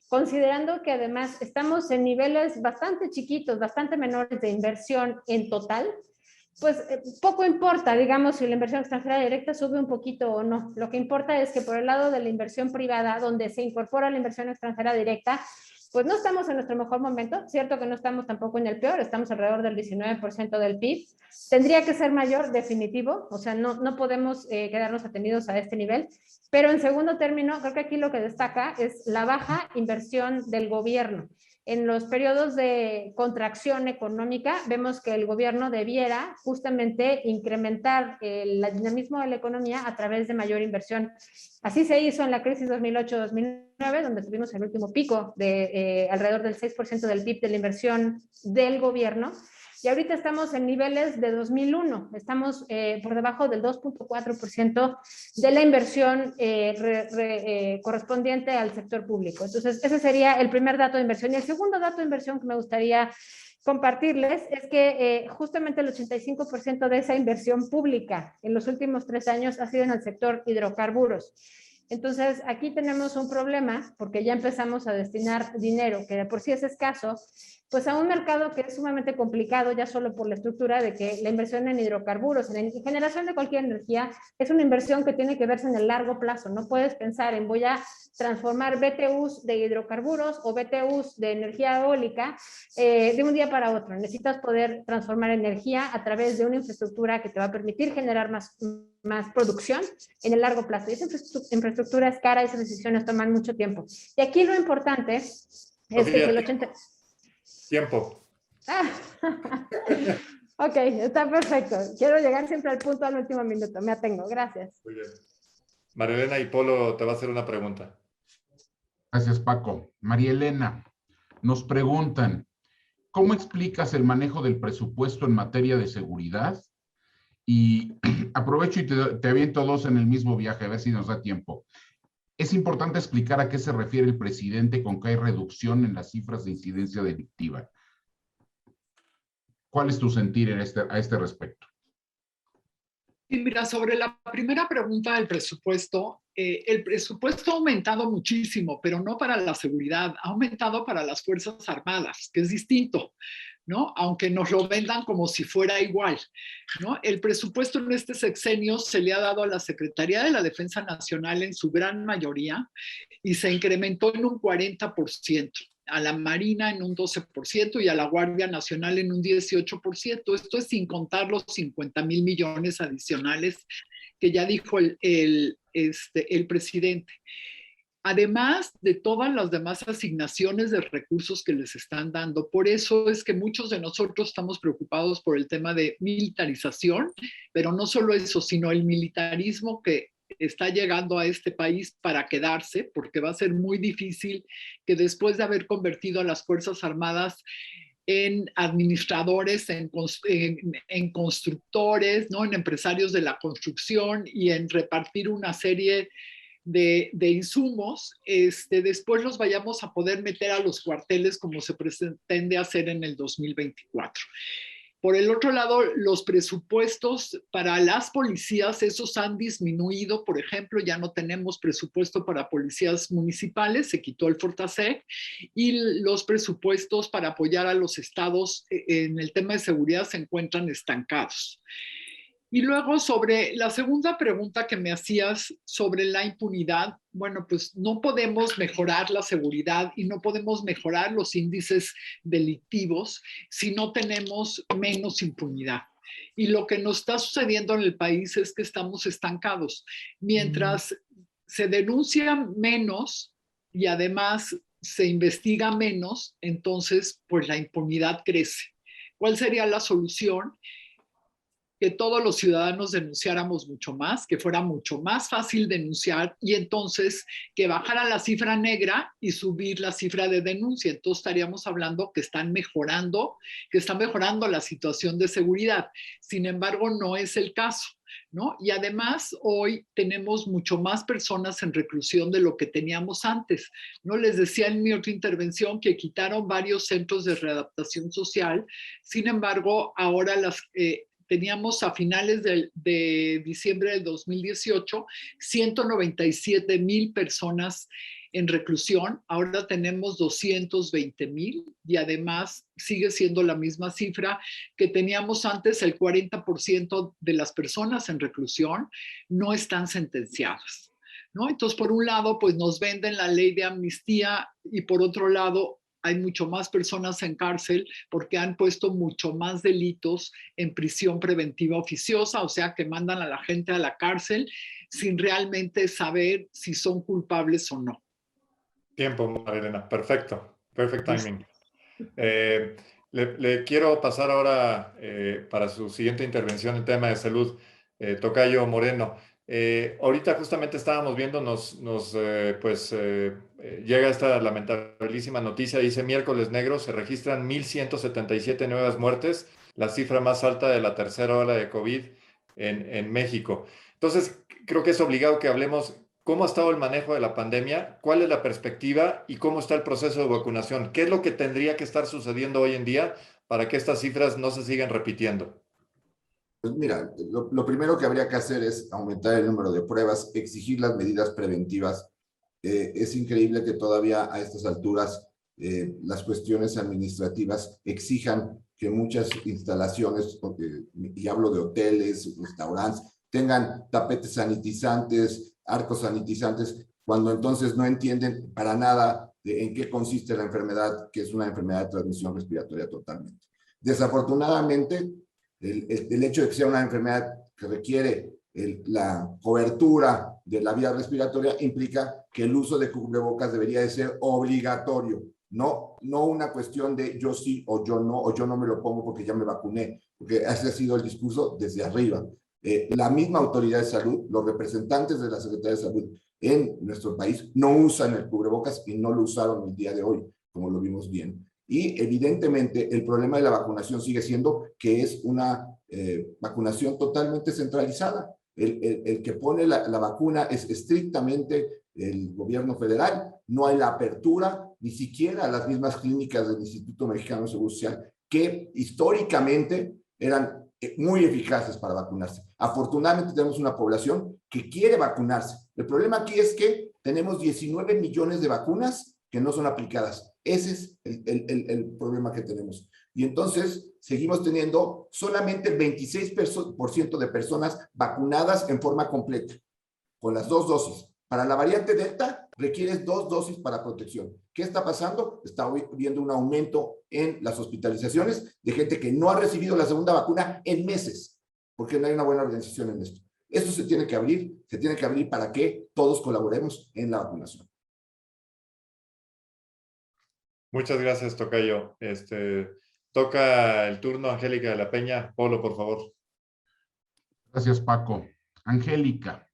Speaker 6: considerando que además estamos en niveles bastante chiquitos, bastante menores de inversión en total, pues poco importa, digamos, si la inversión extranjera directa sube un poquito o no. Lo que importa es que por el lado de la inversión privada, donde se incorpora la inversión extranjera directa, pues no estamos en nuestro mejor momento, cierto que no estamos tampoco en el peor, estamos alrededor del 19% del PIB, tendría que ser mayor, definitivo, o sea, no podemos quedarnos atenidos a este nivel, pero en segundo término, creo que aquí lo que destaca es la baja inversión del gobierno. En los periodos de contracción económica, vemos que el gobierno debiera justamente incrementar el dinamismo de la economía a través de mayor inversión. Así se hizo en la crisis 2008-2009, donde tuvimos el último pico de alrededor del 6% del PIB de la inversión del gobierno. Y ahorita estamos en niveles de 2001, estamos por debajo del 2.4% de la inversión correspondiente al sector público. Entonces, ese sería el primer dato de inversión. Y el segundo dato de inversión que me gustaría compartirles es que justamente el 85% de esa inversión pública en los últimos 3 años ha sido en el sector hidrocarburos. Entonces, aquí tenemos un problema porque ya empezamos a destinar dinero, que de por sí es escaso, pues a un mercado que es sumamente complicado ya solo por la estructura de que la inversión en hidrocarburos, en generación de cualquier energía, es una inversión que tiene que verse en el largo plazo. No puedes pensar en voy a transformar BTUs de hidrocarburos o BTUs de energía eólica de un día para otro. Necesitas poder transformar energía a través de una infraestructura que te va a permitir generar más producción en el largo plazo. Y esa infraestructura es cara, esas decisiones toman mucho tiempo. Y aquí lo importante es que el 80...
Speaker 2: Tiempo.
Speaker 6: Ok, está perfecto. Quiero llegar siempre al punto al último minuto. Me atengo. Gracias.
Speaker 2: Muy bien. María Elena y Polo te va a hacer una pregunta.
Speaker 4: Gracias, Paco. María Elena, nos preguntan, ¿cómo explicas el manejo del presupuesto en materia de seguridad? Y aprovecho y te aviento dos en el mismo viaje, a ver si nos da tiempo. Es importante explicar a qué se refiere el presidente con que hay reducción en las cifras de incidencia delictiva. ¿Cuál es tu sentir a este respecto?
Speaker 3: Y mira, sobre la primera pregunta del presupuesto, el presupuesto ha aumentado muchísimo, pero no para la seguridad, ha aumentado para las Fuerzas Armadas, que es distinto, ¿no? Aunque nos lo vendan como si fuera igual, ¿no? El presupuesto en este sexenio se le ha dado a la Secretaría de la Defensa Nacional en su gran mayoría y se incrementó en un 40%. A la Marina en un 12% y a la Guardia Nacional en un 18%. Esto es sin contar los 50,000 millones adicionales que ya dijo el presidente. Además de todas las demás asignaciones de recursos que les están dando. Por eso es que muchos de nosotros estamos preocupados por el tema de militarización, pero no solo eso, sino el militarismo que está llegando a este país para quedarse, porque va a ser muy difícil que después de haber convertido a las Fuerzas Armadas en administradores, en constructores, ¿no? En empresarios de la construcción y en repartir una serie de insumos, después los vayamos a poder meter a los cuarteles como se pretende hacer en el 2024. Por el otro lado, los presupuestos para las policías, esos han disminuido. Por ejemplo, ya no tenemos presupuesto para policías municipales, se quitó el Fortasec, y los presupuestos para apoyar a los estados en el tema de seguridad se encuentran estancados. Y luego sobre la segunda pregunta que me hacías sobre la impunidad, bueno, pues no podemos mejorar la seguridad y no podemos mejorar los índices delictivos si no tenemos menos impunidad. Y lo que nos está sucediendo en el país es que estamos estancados. Mientras se denuncia menos y además se investiga menos, entonces pues la impunidad crece. ¿Cuál sería la solución? Que todos los ciudadanos denunciáramos mucho más, que fuera mucho más fácil denunciar y entonces que bajara la cifra negra y subir la cifra de denuncia. Entonces estaríamos hablando que está mejorando la situación de seguridad. Sin embargo, no es el caso, ¿no? Y además hoy tenemos mucho más personas en reclusión de lo que teníamos antes, ¿no? Les decía en mi otra intervención que quitaron varios centros de readaptación social. Sin embargo, ahora teníamos a finales de diciembre del 2018 197,000 personas en reclusión, ahora tenemos 220,000 y además sigue siendo la misma cifra que teníamos antes. El 40% de las personas en reclusión no están sentenciadas, ¿no? Entonces, por un lado, pues nos venden la ley de amnistía y por otro lado, hay mucho más personas en cárcel porque han puesto mucho más delitos en prisión preventiva oficiosa, o sea que mandan a la gente a la cárcel sin realmente saber si son culpables o no.
Speaker 2: Tiempo, María Elena. Perfecto. Perfect timing. Le quiero pasar ahora para su siguiente intervención en tema de salud, Tocayo Moreno. Ahorita justamente estábamos viendo, llega esta lamentabilísima noticia, dice miércoles negro, se registran 1,177 nuevas muertes, la cifra más alta de la tercera ola de COVID en México. Entonces, creo que es obligado que hablemos cómo ha estado el manejo de la pandemia, cuál es la perspectiva y cómo está el proceso de vacunación. ¿Qué es lo que tendría que estar sucediendo hoy en día para que estas cifras no se sigan repitiendo?
Speaker 5: Pues mira, lo primero que habría que hacer es aumentar el número de pruebas, exigir las medidas preventivas. Es increíble que todavía a estas alturas las cuestiones administrativas exijan que muchas instalaciones, y hablo de hoteles, restaurantes, tengan tapetes sanitizantes, arcos sanitizantes, cuando entonces no entienden para nada en qué consiste la enfermedad, que es una enfermedad de transmisión respiratoria totalmente. Desafortunadamente, el hecho de que sea una enfermedad que requiere la cobertura de la vía respiratoria implica que el uso de cubrebocas debería de ser obligatorio, no una cuestión de yo sí o yo no me lo pongo porque ya me vacuné, porque ese ha sido el discurso desde arriba. La misma autoridad de salud, los representantes de la Secretaría de Salud en nuestro país no usan el cubrebocas y no lo usaron el día de hoy, como lo vimos bien. Y evidentemente el problema de la vacunación sigue siendo que es una vacunación totalmente centralizada. El que pone la vacuna es estrictamente el gobierno federal, no hay la apertura, ni siquiera a las mismas clínicas del Instituto Mexicano de Seguro Social, que históricamente eran muy eficaces para vacunarse. Afortunadamente tenemos una población que quiere vacunarse. El problema aquí es que tenemos 19 millones de vacunas que no son aplicadas. Ese es el problema que tenemos. Y entonces seguimos teniendo solamente el 26% de personas vacunadas en forma completa, con las 2 dosis. Para la variante Delta requieres 2 dosis para protección. ¿Qué está pasando? Está viendo un aumento en las hospitalizaciones de gente que no ha recibido la segunda vacuna en meses, porque no hay una buena organización en esto. Esto se tiene que abrir para que todos colaboremos en la vacunación.
Speaker 2: Muchas gracias, tocayo. Toca el turno Angélica de la Peña. Polo, por favor.
Speaker 4: Gracias, Paco. Angélica,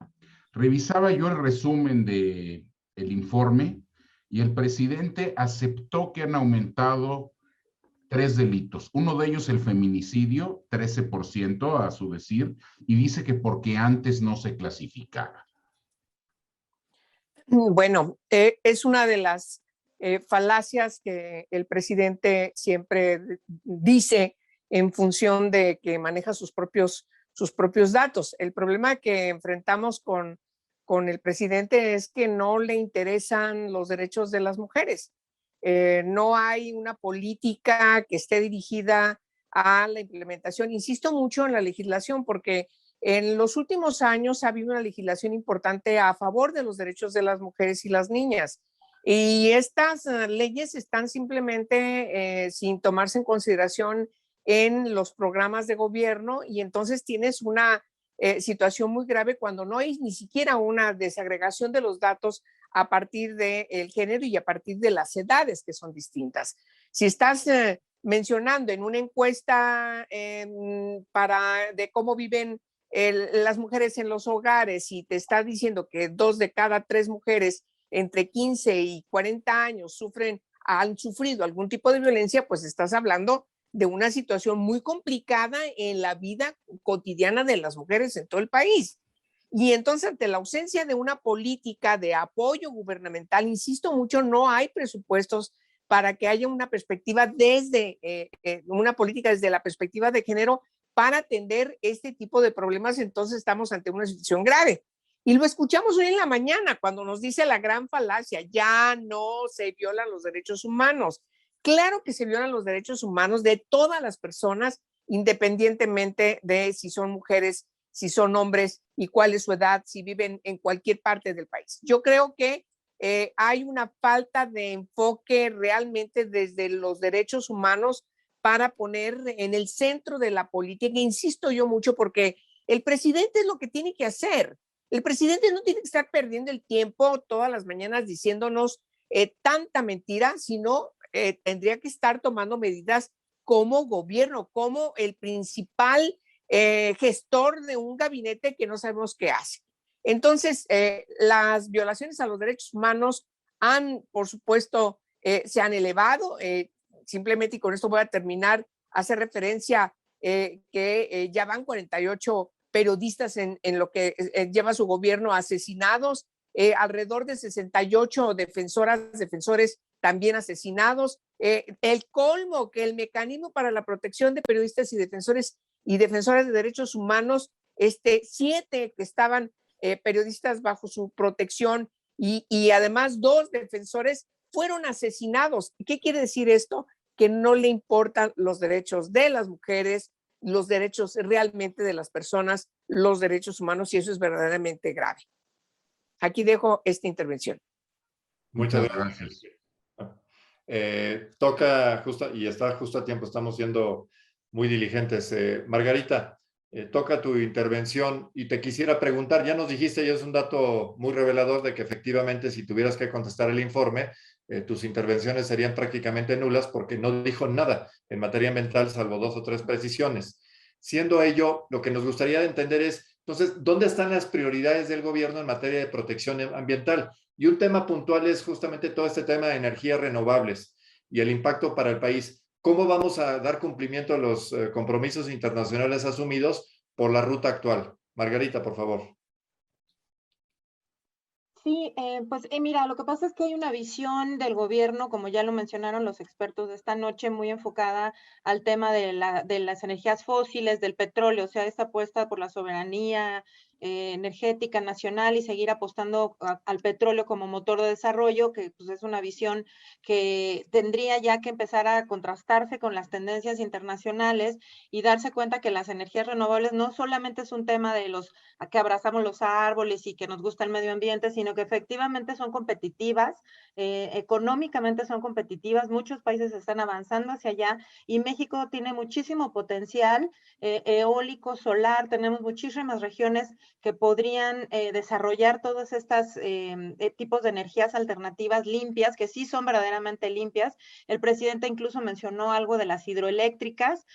Speaker 4: revisaba yo el resumen del informe y el presidente aceptó que han aumentado 3 delitos. Uno de ellos el feminicidio, 13% a su decir, y dice que porque antes no se clasificaba.
Speaker 7: Bueno, es una de las falacias que el presidente siempre dice en función de que maneja sus propios datos. El problema que enfrentamos con el presidente es que no le interesan los derechos de las mujeres. No hay una política que esté dirigida a la implementación. Insisto mucho en la legislación porque en los últimos años ha habido una legislación importante a favor de los derechos de las mujeres y las niñas. Y estas leyes están simplemente sin tomarse en consideración en los programas de gobierno y entonces tienes una situación muy grave cuando no hay ni siquiera una desagregación de los datos a partir del género y a partir de las edades que son distintas. Si estás mencionando en una encuesta de cómo viven las mujeres en los hogares y te está diciendo que 2 de cada 3 mujeres entre 15 y 40 años han sufrido algún tipo de violencia, pues estás hablando de una situación muy complicada en la vida cotidiana de las mujeres en todo el país. Y entonces, ante la ausencia de una política de apoyo gubernamental, insisto mucho, no hay presupuestos para que haya una perspectiva una política desde la perspectiva de género para atender este tipo de problemas. Entonces estamos ante una situación grave. Y lo escuchamos hoy en la mañana cuando nos dice la gran falacia, ya no se violan los derechos humanos. Claro que se violan los derechos humanos de todas las personas, independientemente de si son mujeres, si son hombres y cuál es su edad, si viven en cualquier parte del país. Yo creo que hay una falta de enfoque realmente desde los derechos humanos para poner en el centro de la política. Insisto yo mucho porque el presidente es lo que tiene que hacer. El presidente no tiene que estar perdiendo el tiempo todas las mañanas diciéndonos tanta mentira, sino tendría que estar tomando medidas como gobierno, como el principal gestor de un gabinete que no sabemos qué hace. Entonces, las violaciones a los derechos humanos por supuesto, se han elevado. Simplemente, y con esto voy a terminar, hace referencia que ya van 48 periodistas en lo que lleva su gobierno asesinados, alrededor de 68 defensores también asesinados. El colmo, que el mecanismo para la protección de periodistas y defensores y defensores de derechos humanos, 7 que estaban periodistas bajo su protección y además 2 defensores fueron asesinados. ¿Qué quiere decir esto? Que no le importan los derechos de las mujeres, los derechos realmente de las personas, los derechos humanos, y eso es verdaderamente grave. Aquí dejo esta intervención.
Speaker 2: Muchas gracias. Toca justo, y está justo a tiempo, estamos siendo muy diligentes. Margarita, toca tu intervención y te quisiera preguntar, ya nos dijiste, y es un dato muy revelador, de que efectivamente si tuvieras que contestar el informe, tus intervenciones serían prácticamente nulas porque no dijo nada en materia ambiental salvo 2 o 3 precisiones. Siendo ello, lo que nos gustaría entender es, entonces, ¿dónde están las prioridades del gobierno en materia de protección ambiental? Y un tema puntual es justamente todo este tema de energías renovables y el impacto para el país. ¿Cómo vamos a dar cumplimiento a los compromisos internacionales asumidos por la ruta actual? Margarita, por favor.
Speaker 8: Sí, pues mira, lo que pasa es que hay una visión del gobierno, como ya lo mencionaron los expertos de esta noche, muy enfocada al tema de las energías fósiles, del petróleo, o sea, esta apuesta por la soberanía energética nacional y seguir apostando al petróleo como motor de desarrollo, que pues, es una visión que tendría ya que empezar a contrastarse con las tendencias internacionales y darse cuenta que las energías renovables no solamente es un tema de los que abrazamos los árboles y que nos gusta el medio ambiente, sino que efectivamente son competitivas, económicamente son competitivas, muchos países están avanzando hacia allá y México tiene muchísimo potencial eólico, solar, tenemos muchísimas regiones que podrían desarrollar todos estos tipos de energías alternativas limpias, que sí son verdaderamente limpias. El presidente incluso mencionó algo de las hidroeléctricas,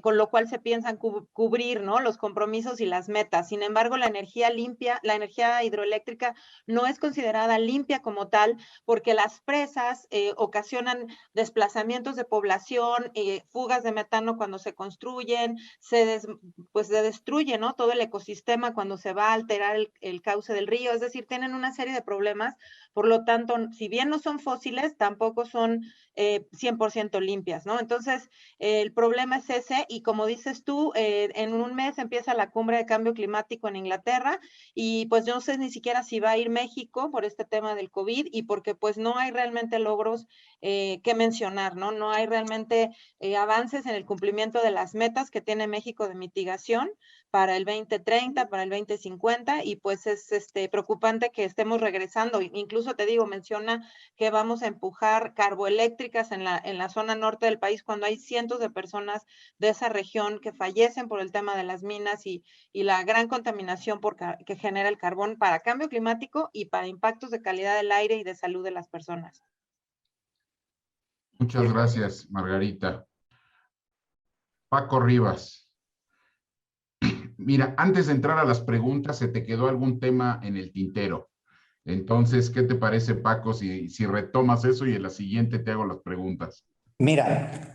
Speaker 8: con lo cual se piensan cubrir, ¿no?, los compromisos y las metas. Sin embargo, la energía limpia, la energía hidroeléctrica no es considerada limpia como tal, porque las presas ocasionan desplazamientos de población, fugas de metano cuando se construyen, pues se destruye, ¿no?, todo el ecosistema cuando se va a alterar el cauce del río, es decir, tienen una serie de problemas, por lo tanto, si bien no son fósiles, tampoco son 100% limpias, ¿no? Entonces, el problema es ese, y como dices tú, en un mes empieza la cumbre de cambio climático en Inglaterra, y pues yo no sé ni siquiera si va a ir México por este tema del COVID, y porque pues no hay realmente logros que mencionar, ¿no? No hay realmente avances en el cumplimiento de las metas que tiene México de mitigación para el 2030, para el 2050, y pues es preocupante que estemos regresando. Incluso te digo, menciona que vamos a empujar carboeléctricas en la zona norte del país cuando hay cientos de personas de esa región que fallecen por el tema de las minas y la gran contaminación que genera el carbón para cambio climático y para impactos de calidad del aire y de salud de las personas.
Speaker 4: Muchas gracias, Margarita. Paco Rivas. Mira, antes de entrar a las preguntas, ¿se te quedó algún tema en el tintero? Entonces, ¿qué te parece, Paco, si retomas eso y en la siguiente te hago las preguntas?
Speaker 1: Mira,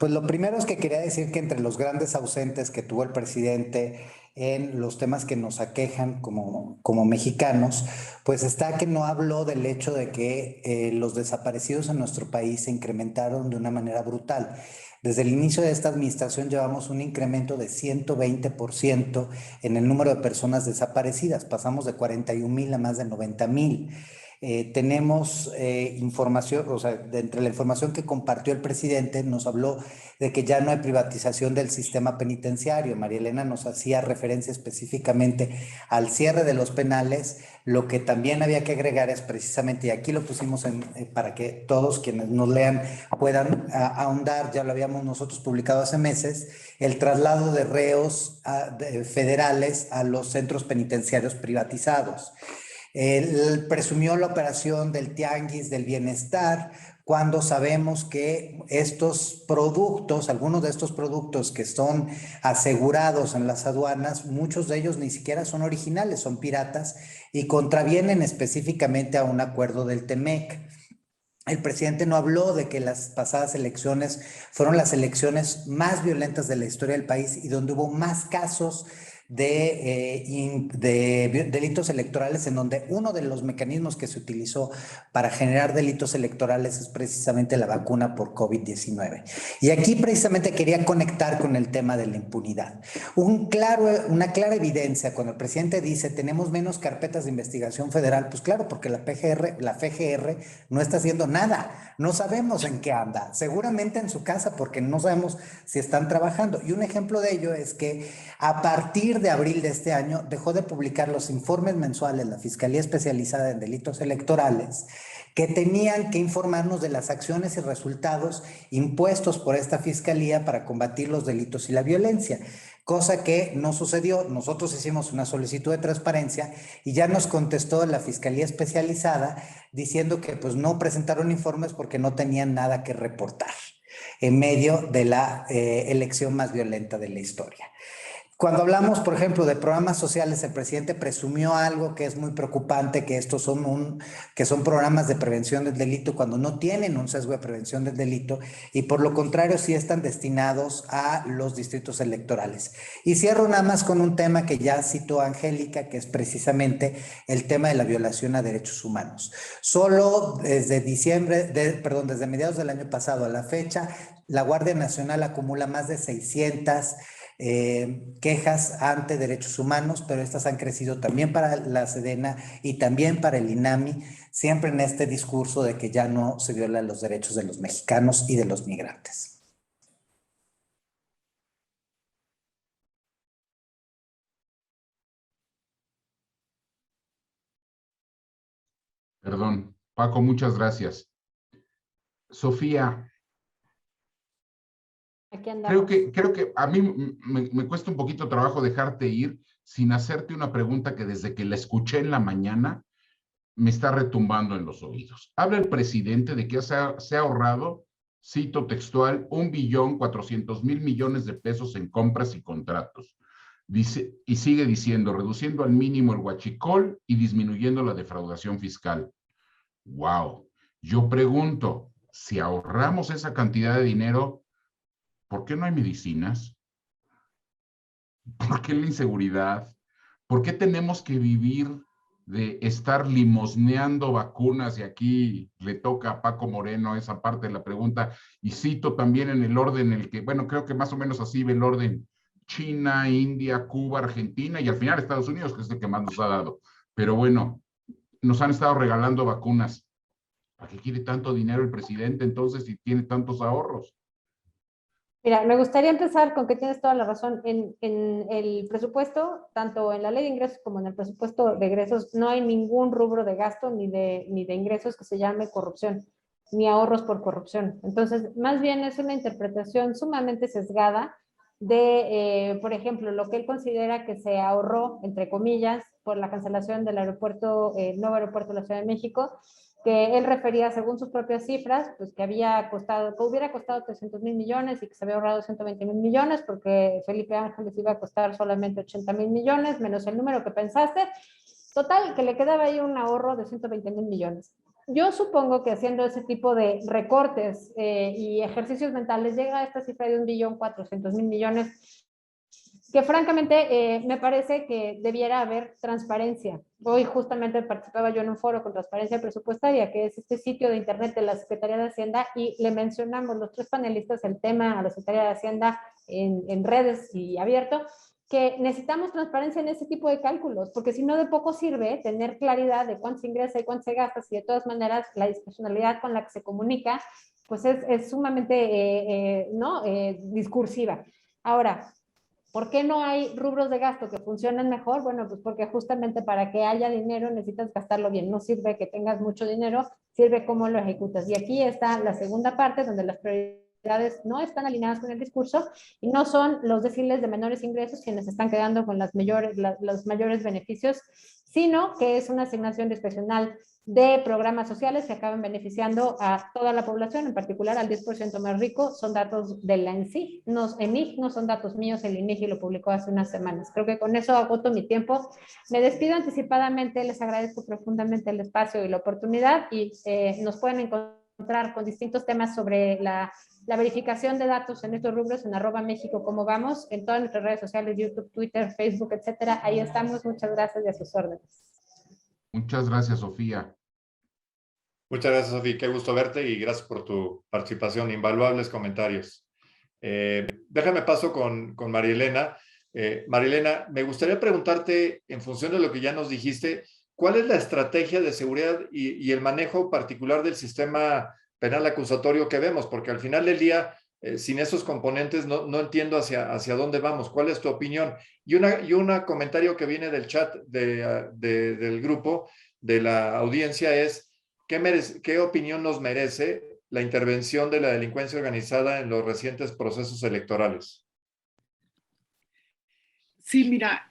Speaker 1: pues lo primero es que quería decir que entre los grandes ausentes que tuvo el presidente en los temas que nos aquejan como mexicanos, pues está que no habló del hecho de que los desaparecidos en nuestro país se incrementaron de una manera brutal. Desde el inicio de esta administración llevamos un incremento de 120% en el número de personas desaparecidas. Pasamos de 41,000 a más de 90,000. Tenemos información, o sea, de entre la información que compartió el presidente, nos habló de que ya no hay privatización del sistema penitenciario. María Elena nos hacía referencia específicamente al cierre de los penales. Lo que también había que agregar es precisamente, y aquí lo pusimos para que todos quienes nos lean puedan ahondar, ya lo habíamos nosotros publicado hace meses, el traslado de reos federales a los centros penitenciarios privatizados. Él presumió la operación del Tianguis del Bienestar, cuando sabemos que estos productos, algunos de estos productos que son asegurados en las aduanas, muchos de ellos ni siquiera son originales, son piratas y contravienen específicamente a un acuerdo del TEMEC. El presidente no habló de que las pasadas elecciones fueron las elecciones más violentas de la historia del país y donde hubo más casos de delitos electorales, en donde uno de los mecanismos que se utilizó para generar delitos electorales es precisamente la vacuna por COVID-19. Y aquí precisamente quería conectar con el tema de la impunidad. Una clara evidencia cuando el presidente dice tenemos menos carpetas de investigación federal, pues claro, porque la FGR no está haciendo nada, no sabemos en qué anda, seguramente en su casa porque no sabemos si están trabajando. Y un ejemplo de ello es que a partir de abril de este año dejó de publicar los informes mensuales la Fiscalía Especializada en Delitos Electorales, que tenían que informarnos de las acciones y resultados impuestos por esta fiscalía para combatir los delitos y la violencia, cosa que no sucedió. Nosotros hicimos una solicitud de transparencia y ya nos contestó la Fiscalía Especializada diciendo que pues no presentaron informes porque no tenían nada que reportar en medio de la elección más violenta de la historia. Cuando hablamos, por ejemplo, de programas sociales, el presidente presumió algo que es muy preocupante, que estos son programas de prevención del delito cuando no tienen un sesgo de prevención del delito y por lo contrario sí están destinados a los distritos electorales. Y cierro nada más con un tema que ya citó Angélica, que es precisamente el tema de la violación a derechos humanos. Solo desde desde mediados del año pasado a la fecha, la Guardia Nacional acumula más de 600 quejas ante derechos humanos, pero estas han crecido también para la Sedena y también para el INAMI, siempre en este discurso de que ya no se violan los derechos de los mexicanos y de los migrantes.
Speaker 4: Perdón, Paco, muchas gracias. Sofía,
Speaker 6: Aquí andamos.
Speaker 4: creo que a mí me cuesta un poquito trabajo dejarte ir sin hacerte una pregunta que desde que la escuché en la mañana me está retumbando en los oídos. Habla el presidente de que se ha ahorrado, cito textual, 1.400.000 millones de pesos en compras y contratos. Dice, y sigue diciendo, reduciendo al mínimo el huachicol y disminuyendo la defraudación fiscal. ¡Wow! Yo pregunto, si ahorramos esa cantidad de dinero, ¿por qué no hay medicinas? ¿Por qué la inseguridad? ¿Por qué tenemos que vivir de estar limosneando vacunas? Y aquí le toca a Paco Moreno esa parte de la pregunta. Y cito también en el orden en el que, bueno, creo que más o menos así ve el orden: China, India, Cuba, Argentina y al final Estados Unidos, que es el que más nos ha dado. Pero bueno, nos han estado regalando vacunas. ¿Para qué quiere tanto dinero el presidente entonces si tiene tantos ahorros?
Speaker 6: Mira, me gustaría empezar con que tienes toda la razón. En el presupuesto, tanto en la ley de ingresos como en el presupuesto de egresos, no hay ningún rubro de gasto ni de ingresos que se llame corrupción, ni ahorros por corrupción. Entonces, más bien es una interpretación sumamente sesgada de, por ejemplo, lo que él considera que se ahorró, entre comillas, por la cancelación del aeropuerto, nuevo aeropuerto de la Ciudad de México, que él refería, según sus propias cifras, pues que hubiera costado 300,000 millones y que se había ahorrado 120,000 millones porque Felipe Ángeles iba a costar solamente 80,000 millones, menos el número que pensaste. Total, que le quedaba ahí un ahorro de 120,000 millones. Yo supongo que haciendo ese tipo de recortes y ejercicios mentales llega a esta cifra de 1.400.000 millones, que francamente me parece que debiera haber transparencia. Hoy justamente participaba yo en un foro con transparencia presupuestaria, que es este sitio de internet de la Secretaría de Hacienda, y le mencionamos los tres panelistas el tema a la Secretaría de Hacienda en redes y abierto, que necesitamos transparencia en ese tipo de cálculos, porque si no de poco sirve tener claridad de cuánto se ingresa y cuánto se gasta, si de todas maneras la discrecionalidad con la que se comunica pues es sumamente discursiva. Ahora, ¿por qué no hay rubros de gasto que funcionen mejor? Bueno, pues porque justamente para que haya dinero necesitas gastarlo bien. No sirve que tengas mucho dinero, sirve cómo lo ejecutas. Y aquí está la segunda parte donde las prioridades no están alineadas con el discurso y no son los deciles de menores ingresos quienes están quedando con los mayores beneficios, sino que es una asignación discrecional de programas sociales que acaban beneficiando a toda la población, en particular al 10% más rico. Son datos de la ENSI, EMIG, no son datos míos, el INEGI lo publicó hace unas semanas. Creo que con eso agoto mi tiempo. Me despido anticipadamente, les agradezco profundamente el espacio y la oportunidad y nos pueden encontrar encontrar con distintos temas sobre la verificación de datos en estos rubros en @México como vamos, en todas nuestras redes sociales, YouTube, Twitter, Facebook, etcétera. Ahí estamos. Muchas gracias y a sus órdenes.
Speaker 4: Muchas gracias, Sofía.
Speaker 2: Muchas gracias, Sofía. Qué gusto verte y gracias por tu participación. Invaluables comentarios. Déjame paso con María Elena. María Elena, me gustaría preguntarte, en función de lo que ya nos dijiste, ¿cuál es la estrategia de seguridad y el manejo particular del sistema penal acusatorio que vemos? Porque al final del día, sin esos componentes, no entiendo hacia dónde vamos. ¿Cuál es tu opinión? Y un comentario que viene del chat del grupo, de la audiencia, es ¿qué opinión nos merece la intervención de la delincuencia organizada en los recientes procesos electorales?
Speaker 3: Sí, mira,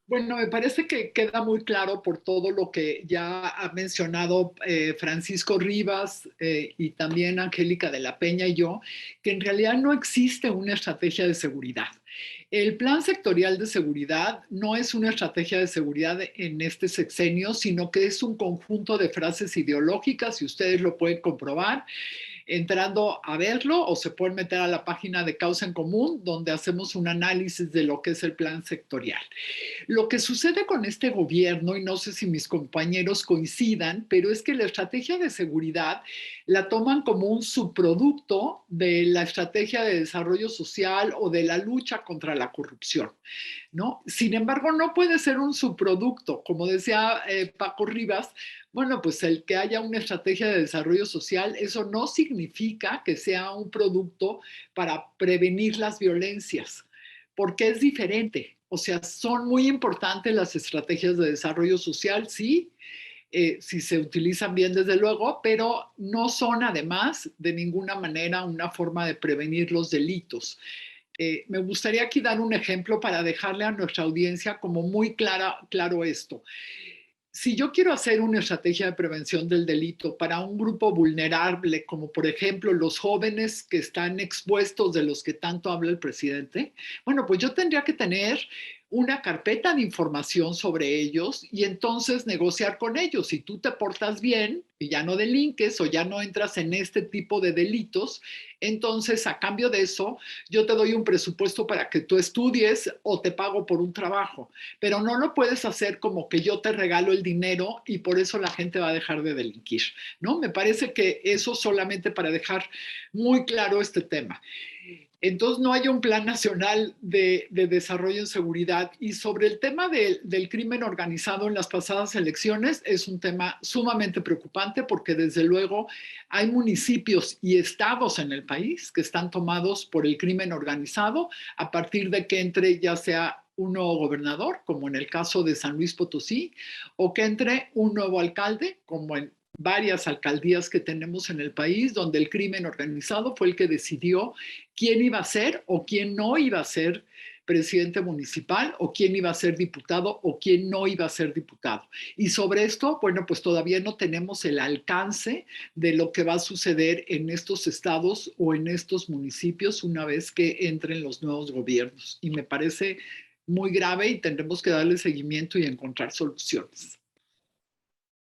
Speaker 3: bueno, me parece que queda muy claro por todo lo que ya ha mencionado Francisco Rivas y también Angélica de la Peña y yo, que en realidad no existe una estrategia de seguridad. El plan sectorial de seguridad no es una estrategia de seguridad en este sexenio, sino que es un conjunto de frases ideológicas, y ustedes lo pueden comprobar entrando a verlo, o se pueden meter a la página de Causa en Común, donde hacemos un análisis de lo que es el plan sectorial. Lo que sucede con este gobierno, y no sé si mis compañeros coincidan, pero es que la estrategia de seguridad la toman como un subproducto de la estrategia de desarrollo social o de la lucha contra la corrupción, ¿no? Sin embargo, no puede ser un subproducto. Como decía Paco Rivas, bueno, pues el que haya una estrategia de desarrollo social, eso no significa que sea un producto para prevenir las violencias, porque es diferente. O sea, son muy importantes las estrategias de desarrollo social, sí, si se utilizan bien, desde luego, pero no son además de ninguna manera una forma de prevenir los delitos. Me gustaría aquí dar un ejemplo para dejarle a nuestra audiencia como muy claro esto. Si yo quiero hacer una estrategia de prevención del delito para un grupo vulnerable, como por ejemplo los jóvenes que están expuestos, de los que tanto habla el presidente, bueno, pues yo tendría que tener una carpeta de información sobre ellos y entonces negociar con ellos. Si tú te portas bien y ya no delinques o ya no entras en este tipo de delitos, entonces a cambio de eso yo te doy un presupuesto para que tú estudies o te pago por un trabajo. Pero no lo puedes hacer como que yo te regalo el dinero y por eso la gente va a dejar de delinquir, ¿no? Me parece que eso solamente para dejar muy claro este tema. Entonces no hay un plan nacional de desarrollo en seguridad. Y sobre el tema del crimen organizado en las pasadas elecciones, es un tema sumamente preocupante porque desde luego hay municipios y estados en el país que están tomados por el crimen organizado a partir de que entre ya sea un nuevo gobernador, como en el caso de San Luis Potosí, o que entre un nuevo alcalde, como en varias alcaldías que tenemos en el país, donde el crimen organizado fue el que decidió quién iba a ser o quién no iba a ser presidente municipal, o quién iba a ser diputado o quién no iba a ser diputado. Y sobre esto, bueno, pues todavía no tenemos el alcance de lo que va a suceder en estos estados o en estos municipios una vez que entren los nuevos gobiernos. Y me parece muy grave y tendremos que darle seguimiento y encontrar soluciones.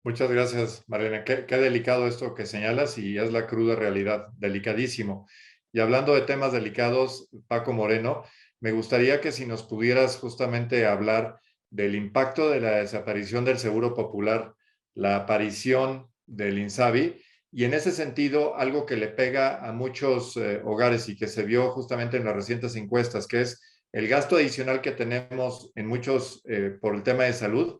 Speaker 2: Muchas gracias, Mariana. Qué delicado esto que señalas y es la cruda realidad, delicadísimo. Y hablando de temas delicados, Paco Moreno, me gustaría que si nos pudieras justamente hablar del impacto de la desaparición del Seguro Popular, la aparición del INSABI, y en ese sentido, algo que le pega a muchos hogares y que se vio justamente en las recientes encuestas, que es el gasto adicional que tenemos en muchos por el tema de salud,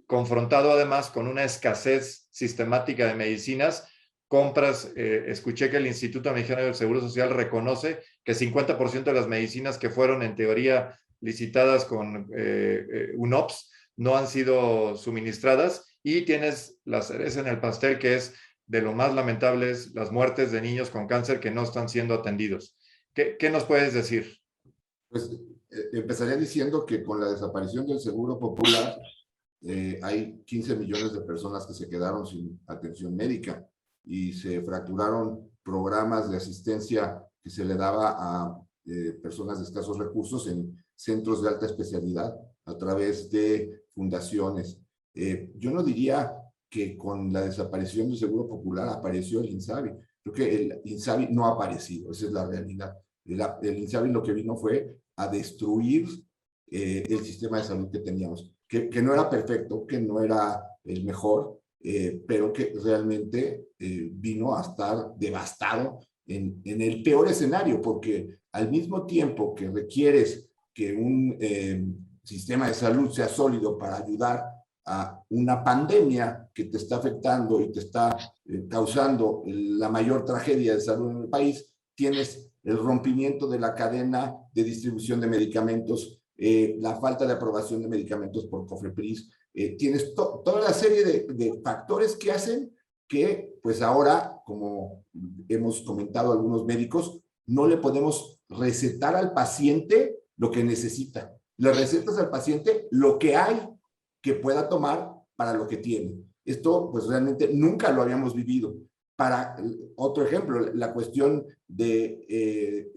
Speaker 2: confrontado además con una escasez sistemática de medicinas, compras. Escuché que el Instituto Mexicano del Seguro Social reconoce que 50% de las medicinas que fueron en teoría licitadas con UNOPS no han sido suministradas, y tienes la cereza en el pastel, que es de lo más lamentable, es las muertes de niños con cáncer que no están siendo atendidos. ¿Qué nos puedes decir?
Speaker 5: Pues empezaría diciendo que con la desaparición del Seguro Popular hay 15 millones de personas que se quedaron sin atención médica y se fracturaron programas de asistencia que se le daba a personas de escasos recursos en centros de alta especialidad a través de fundaciones. Yo no diría que con la desaparición del Seguro Popular apareció el INSABI. Creo que el INSABI no ha aparecido, esa es la realidad. El INSABI lo que vino fue a destruir el sistema de salud que teníamos, que no era perfecto, que no era el mejor, pero que realmente vino a estar devastado en el peor escenario, porque al mismo tiempo que requieres que un sistema de salud sea sólido para ayudar a una pandemia que te está afectando y te está causando la mayor tragedia de salud en el país, tienes el rompimiento de la cadena de distribución de medicamentos, la falta de aprobación de medicamentos por COFEPRIS, tienes toda la serie de factores que hacen que, pues ahora, como hemos comentado algunos médicos, no le podemos recetar al paciente lo que necesita. Le recetas al paciente lo que hay que pueda tomar para lo que tiene. Esto, pues realmente nunca lo habíamos vivido. Para otro ejemplo, la cuestión de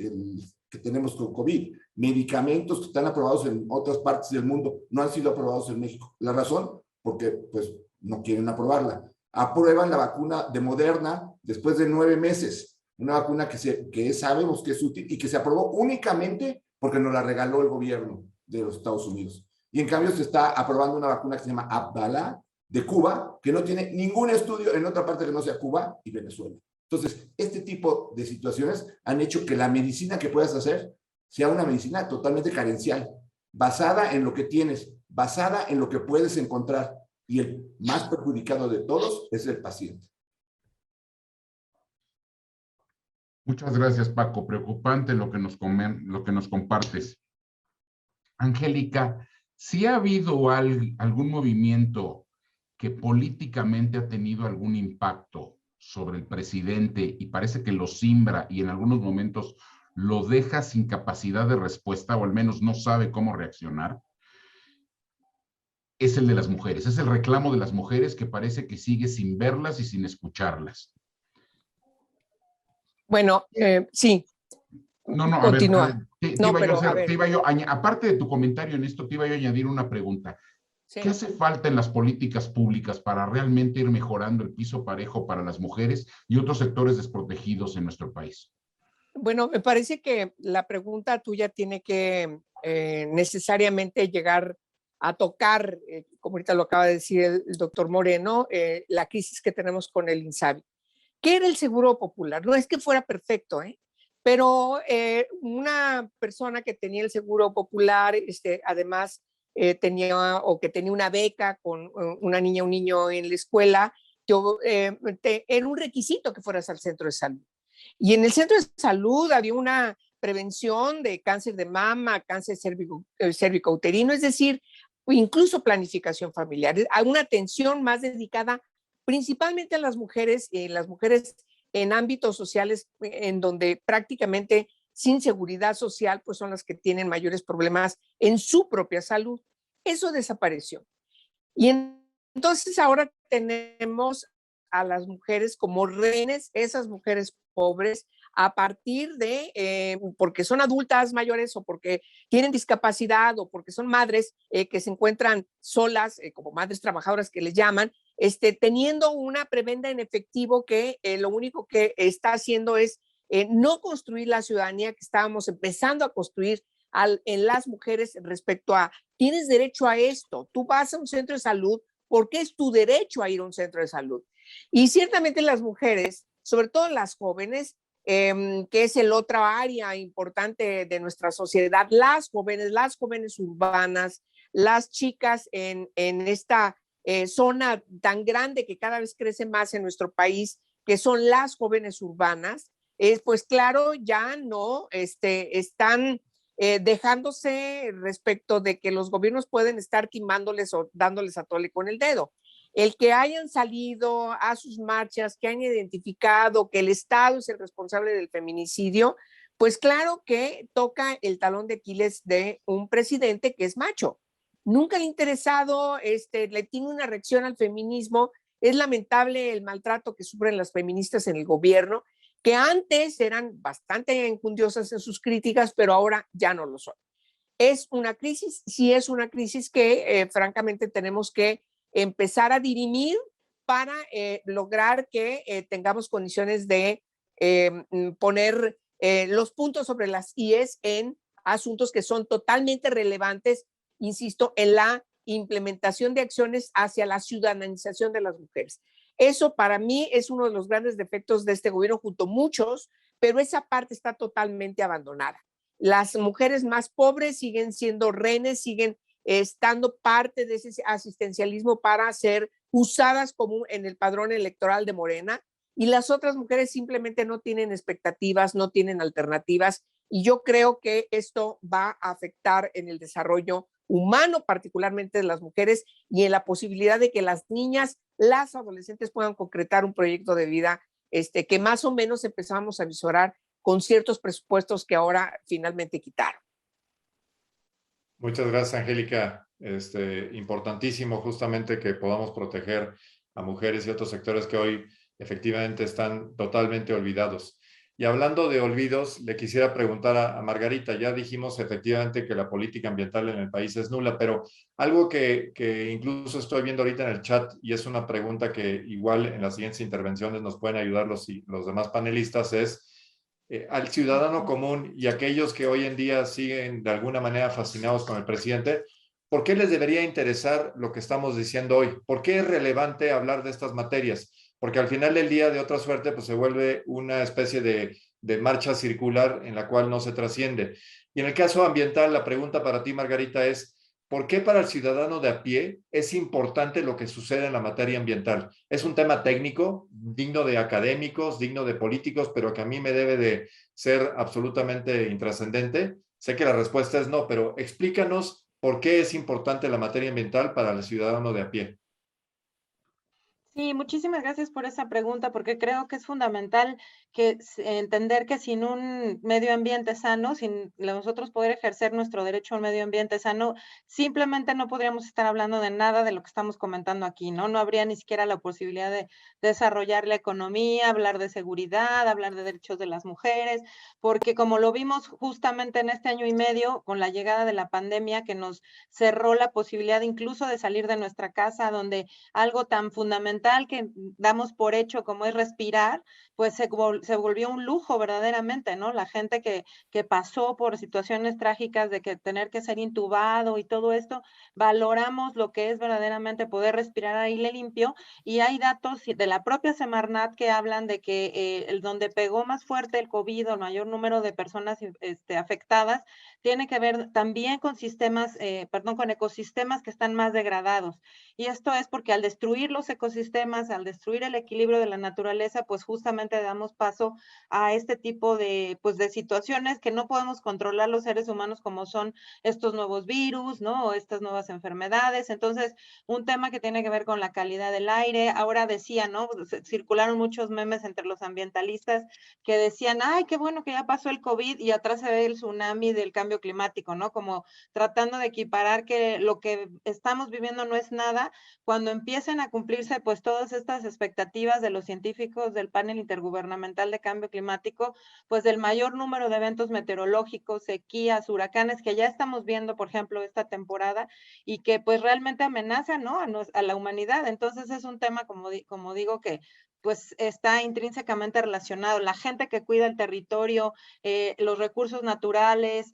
Speaker 5: que tenemos con COVID. Medicamentos que están aprobados en otras partes del mundo no han sido aprobados en México. La razón, porque pues no quieren aprobarla. Aprueban la vacuna de Moderna después de 9 meses. Una vacuna que sabemos que es útil y que se aprobó únicamente porque nos la regaló el gobierno de los Estados Unidos. Y en cambio se está aprobando una vacuna que se llama Abdala de Cuba, que no tiene ningún estudio en otra parte que no sea Cuba y Venezuela. Entonces, este tipo de situaciones han hecho que la medicina que puedas hacer sea una medicina totalmente carencial, basada en lo que tienes, basada en lo que puedes encontrar. Y el más perjudicado de todos es el paciente.
Speaker 4: Muchas gracias, Paco. Preocupante lo que nos compartes. Angélica, ¿sí ha habido algún movimiento que políticamente ha tenido algún impacto sobre el presidente y parece que lo simbra y en algunos momentos lo deja sin capacidad de respuesta o al menos no sabe cómo reaccionar? Es el de las mujeres, es el reclamo de las mujeres que parece que sigue sin verlas y sin escucharlas.
Speaker 7: Bueno, sí.
Speaker 4: No, a
Speaker 7: continúa.
Speaker 4: ver, aparte de tu comentario en esto, te iba yo a añadir una pregunta. Sí. ¿Qué hace falta en las políticas públicas para realmente ir mejorando el piso parejo para las mujeres y otros sectores desprotegidos en nuestro país?
Speaker 7: Bueno, me parece que la pregunta tuya tiene que necesariamente llegar a tocar, como ahorita lo acaba de decir el doctor Moreno, la crisis que tenemos con el INSABI. ¿Qué era el Seguro Popular? No es que fuera perfecto, pero una persona que tenía el Seguro Popular, además tenía una beca con una niña o un niño en la escuela, era un requisito que fueras al centro de salud. Y en el centro de salud había una prevención de cáncer de mama, cáncer cérvico-uterino, es decir, incluso planificación familiar, a una atención más dedicada principalmente a las mujeres en ámbitos sociales en donde prácticamente sin seguridad social pues son las que tienen mayores problemas en su propia salud. Eso desapareció. Y entonces ahora tenemos a las mujeres como rehenes, esas mujeres pobres, a partir de, porque son adultas mayores o porque tienen discapacidad o porque son madres que se encuentran solas, como madres trabajadoras que les llaman, teniendo una prebenda en efectivo que lo único que está haciendo es no construir la ciudadanía que estábamos empezando a construir en las mujeres respecto a, tienes derecho a esto, tú vas a un centro de salud porque es tu derecho a ir a un centro de salud. Y ciertamente las mujeres, sobre todo las jóvenes, que es el otra área importante de nuestra sociedad, las jóvenes urbanas, las chicas en esta zona tan grande que cada vez crece más en nuestro país, que son las jóvenes urbanas, pues claro, ya no están dejándose respecto de que los gobiernos pueden estar timándoles o dándoles a tole con el dedo. El que hayan salido a sus marchas, que han identificado que el Estado es el responsable del feminicidio, pues claro que toca el talón de Aquiles de un presidente que es macho. Nunca le ha interesado, le tiene una reacción al feminismo. Es lamentable el maltrato que sufren las feministas en el gobierno, que antes eran bastante enjundiosas en sus críticas, pero ahora ya no lo son. Es una crisis, sí es una crisis que francamente tenemos que empezar a dirimir para lograr que tengamos condiciones de poner los puntos sobre las IES en asuntos que son totalmente relevantes, insisto, en la implementación de acciones hacia la ciudadanización de las mujeres. Eso para mí es uno de los grandes defectos de este gobierno, junto a muchos, pero esa parte está totalmente abandonada. Las mujeres más pobres siguen siendo rehenes, siguen estando parte de ese asistencialismo para ser usadas como en el padrón electoral de Morena, y las otras mujeres simplemente no tienen expectativas, no tienen alternativas, y yo creo que esto va a afectar en el desarrollo humano, particularmente de las mujeres, y en la posibilidad de que las niñas, las adolescentes puedan concretar un proyecto de vida que más o menos empezamos a visorar con ciertos presupuestos que ahora finalmente quitaron.
Speaker 2: Muchas gracias, Angélica. Importantísimo justamente que podamos proteger a mujeres y otros sectores que hoy efectivamente están totalmente olvidados. Y hablando de olvidos, le quisiera preguntar a Margarita. Ya dijimos efectivamente que la política ambiental en el país es nula, pero algo que incluso estoy viendo ahorita en el chat, y es una pregunta que igual en las siguientes intervenciones nos pueden ayudar los demás panelistas, es al ciudadano común y aquellos que hoy en día siguen de alguna manera fascinados con el presidente, ¿por qué les debería interesar lo que estamos diciendo hoy? ¿Por qué es relevante hablar de estas materias? Porque al final del día, de otra suerte, pues se vuelve una especie de marcha circular en la cual no se trasciende. Y en el caso ambiental, la pregunta para ti, Margarita, es ¿por qué para el ciudadano de a pie es importante lo que sucede en la materia ambiental? Es un tema técnico, digno de académicos, digno de políticos, pero que a mí me debe de ser absolutamente intrascendente. Sé que la respuesta es no, pero explícanos por qué es importante la materia ambiental para el ciudadano de a pie.
Speaker 8: Sí, muchísimas gracias por esa pregunta, porque creo que es fundamental entender que sin un medio ambiente sano, sin nosotros poder ejercer nuestro derecho a un medio ambiente sano, simplemente no podríamos estar hablando de nada de lo que estamos comentando aquí, ¿no? No habría ni siquiera la posibilidad de desarrollar la economía, hablar de seguridad, hablar de derechos de las mujeres, porque como lo vimos justamente en este año y medio, con la llegada de la pandemia que nos cerró la posibilidad incluso de salir de nuestra casa, donde algo tan fundamental que damos por hecho como es respirar, pues se volvió un lujo verdaderamente, ¿no? La gente que pasó por situaciones trágicas de que tener que ser intubado y todo esto, valoramos lo que es verdaderamente poder respirar aire limpio, y hay datos de la propia Semarnat que hablan de que donde pegó más fuerte el COVID o el mayor número de personas afectadas, tiene que ver también con con ecosistemas que están más degradados. Y esto es porque al destruir los ecosistemas, al destruir el equilibrio de la naturaleza, pues justamente damos paso a este tipo de situaciones que no podemos controlar los seres humanos, como son estos nuevos virus, ¿no? O estas nuevas enfermedades. Entonces, un tema que tiene que ver con la calidad del aire. Ahora decía, ¿no? Circularon muchos memes entre los ambientalistas que decían, ay, qué bueno que ya pasó el COVID y atrás se ve el tsunami del cambio climático, ¿no? Como tratando de equiparar que lo que estamos viviendo no es nada, cuando empiecen a cumplirse pues todas estas expectativas de los científicos del panel intergubernamental de cambio climático, pues del mayor número de eventos meteorológicos, sequías, huracanes que ya estamos viendo, por ejemplo, esta temporada, y que pues realmente amenazan, ¿no? a la humanidad. Entonces es un tema, como digo, que pues está intrínsecamente relacionado. La gente que cuida el territorio, los recursos naturales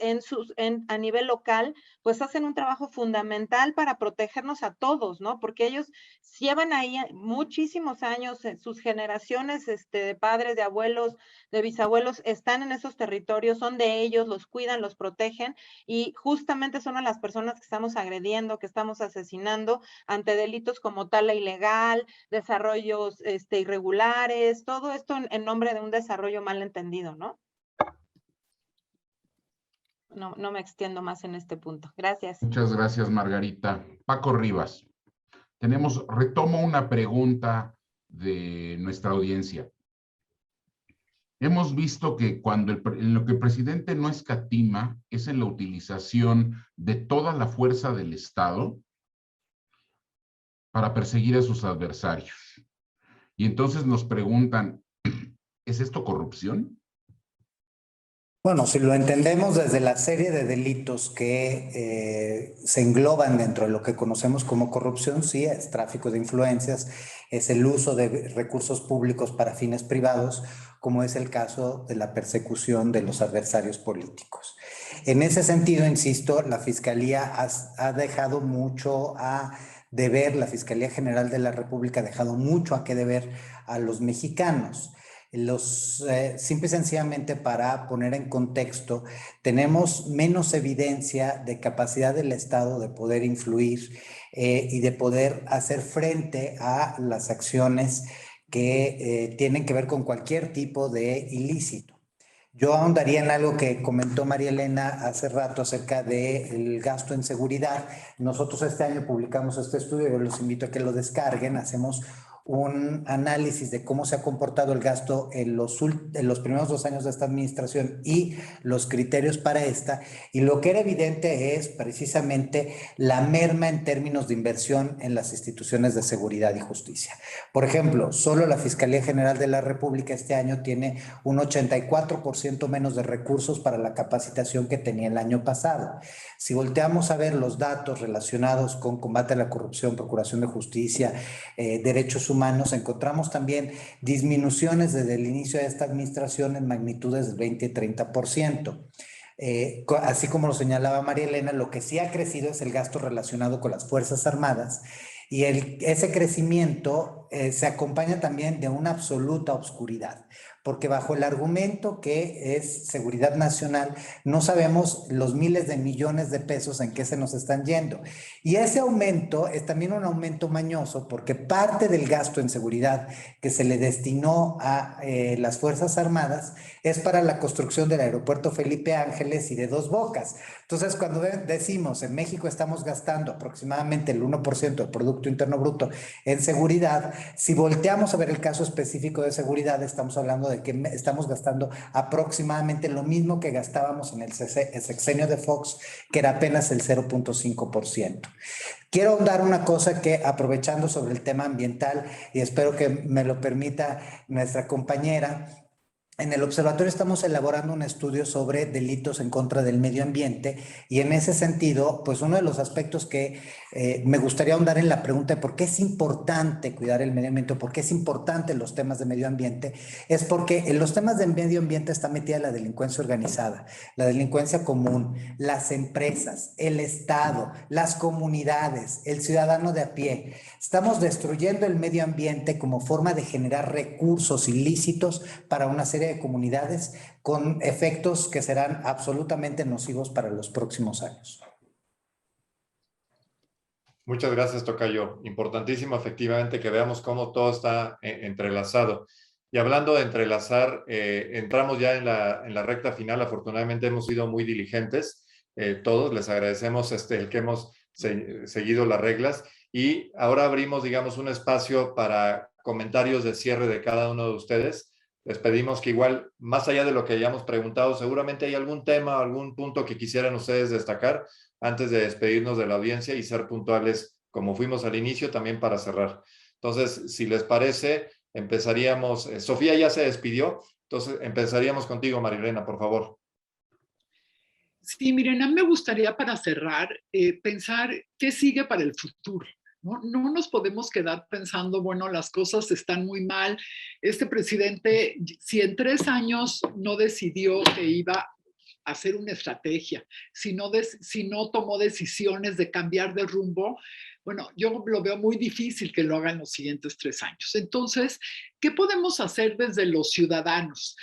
Speaker 8: a nivel local, pues hacen un trabajo fundamental para protegernos a todos, ¿no? Porque ellos llevan ahí muchísimos años, sus generaciones de padres, de abuelos, de bisabuelos, están en esos territorios, son de ellos, los cuidan, los protegen, y justamente son a las personas que estamos agrediendo, que estamos asesinando ante delitos como tala ilegal, desarrollos irregulares, todo esto en nombre de un desarrollo mal entendido, ¿no? No me extiendo más en este punto. Gracias.
Speaker 4: Muchas gracias, Margarita. Paco Rivas, retomo una pregunta de nuestra audiencia. Hemos visto que en lo que el presidente no escatima es en la utilización de toda la fuerza del Estado para perseguir a sus adversarios. Y entonces nos preguntan, ¿es esto corrupción?
Speaker 1: Bueno, si lo entendemos desde la serie de delitos que se engloban dentro de lo que conocemos como corrupción, sí, es tráfico de influencias, es el uso de recursos públicos para fines privados, como es el caso de la persecución de los adversarios políticos. En ese sentido, insisto, la Fiscalía ha dejado mucho a deber, la Fiscalía General de la República ha dejado mucho a que deber a los mexicanos. Simple y sencillamente para poner en contexto, tenemos menos evidencia de capacidad del Estado de poder influir y de poder hacer frente a las acciones que tienen que ver con cualquier tipo de ilícito. Yo ahondaría en algo que comentó María Elena hace rato acerca del gasto en seguridad. Nosotros este año publicamos este estudio, yo los invito a que lo descarguen, hacemos un análisis de cómo se ha comportado el gasto en los primeros 2 años de esta administración y los criterios para esta, y lo que era evidente es precisamente la merma en términos de inversión en las instituciones de seguridad y justicia. Por ejemplo, solo la Fiscalía General de la República este año tiene un 84% menos de recursos para la capacitación que tenía el año pasado. Si volteamos a ver los datos relacionados con combate a la corrupción, procuración de justicia, derechos humanos, encontramos también disminuciones desde el inicio de esta administración en magnitudes del 20 y 30%. Así como lo señalaba María Elena, lo que sí ha crecido es el gasto relacionado con las Fuerzas Armadas, y ese crecimiento se acompaña también de una absoluta obscuridad, porque bajo el argumento que es seguridad nacional, no sabemos los miles de millones de pesos en qué se nos están yendo. Y ese aumento es también un aumento mañoso, porque parte del gasto en seguridad que se le destinó a las Fuerzas Armadas es para la construcción del aeropuerto Felipe Ángeles y de Dos Bocas. Entonces, cuando decimos en México estamos gastando aproximadamente el 1% del Producto Interno Bruto en seguridad, si volteamos a ver el caso específico de seguridad, estamos hablando de que estamos gastando aproximadamente lo mismo que gastábamos en el sexenio de Fox, que era apenas el 0.5%. Quiero ahondar una cosa que, aprovechando sobre el tema ambiental, y espero que me lo permita nuestra compañera, en el observatorio estamos elaborando un estudio sobre delitos en contra del medio ambiente, y en ese sentido, pues uno de los aspectos que me gustaría ahondar en la pregunta de por qué es importante cuidar el medio ambiente, por qué es importante los temas de medio ambiente, es porque en los temas de medio ambiente está metida la delincuencia organizada, la delincuencia común, las empresas, el Estado, las comunidades, el ciudadano de a pie. Estamos destruyendo el medio ambiente como forma de generar recursos ilícitos para una serie de comunidades con efectos que serán absolutamente nocivos para los próximos años.
Speaker 2: Muchas gracias, tocayo. Importantísimo, efectivamente, que veamos cómo todo está entrelazado. Y hablando de entrelazar, entramos ya en la recta final. Afortunadamente hemos sido muy diligentes. Todos les agradecemos el que hemos seguido las reglas. Y ahora abrimos, digamos, un espacio para comentarios de cierre de cada uno de ustedes. Les pedimos que igual, más allá de lo que hayamos preguntado, seguramente hay algún tema, algún punto que quisieran ustedes destacar antes de despedirnos de la audiencia y ser puntuales, como fuimos al inicio, también para cerrar. Entonces, si les parece, empezaríamos. Sofía ya se despidió, entonces empezaríamos contigo, María Elena, por favor.
Speaker 3: Sí, miren, a mí me gustaría para cerrar pensar qué sigue para el futuro. No nos podemos quedar pensando, bueno, las cosas están muy mal. Este presidente, si en 3 años no decidió que iba a hacer una estrategia, si no tomó decisiones de cambiar de rumbo, bueno, yo lo veo muy difícil que lo haga en los siguientes 3 años. Entonces, ¿qué podemos hacer desde los ciudadanos?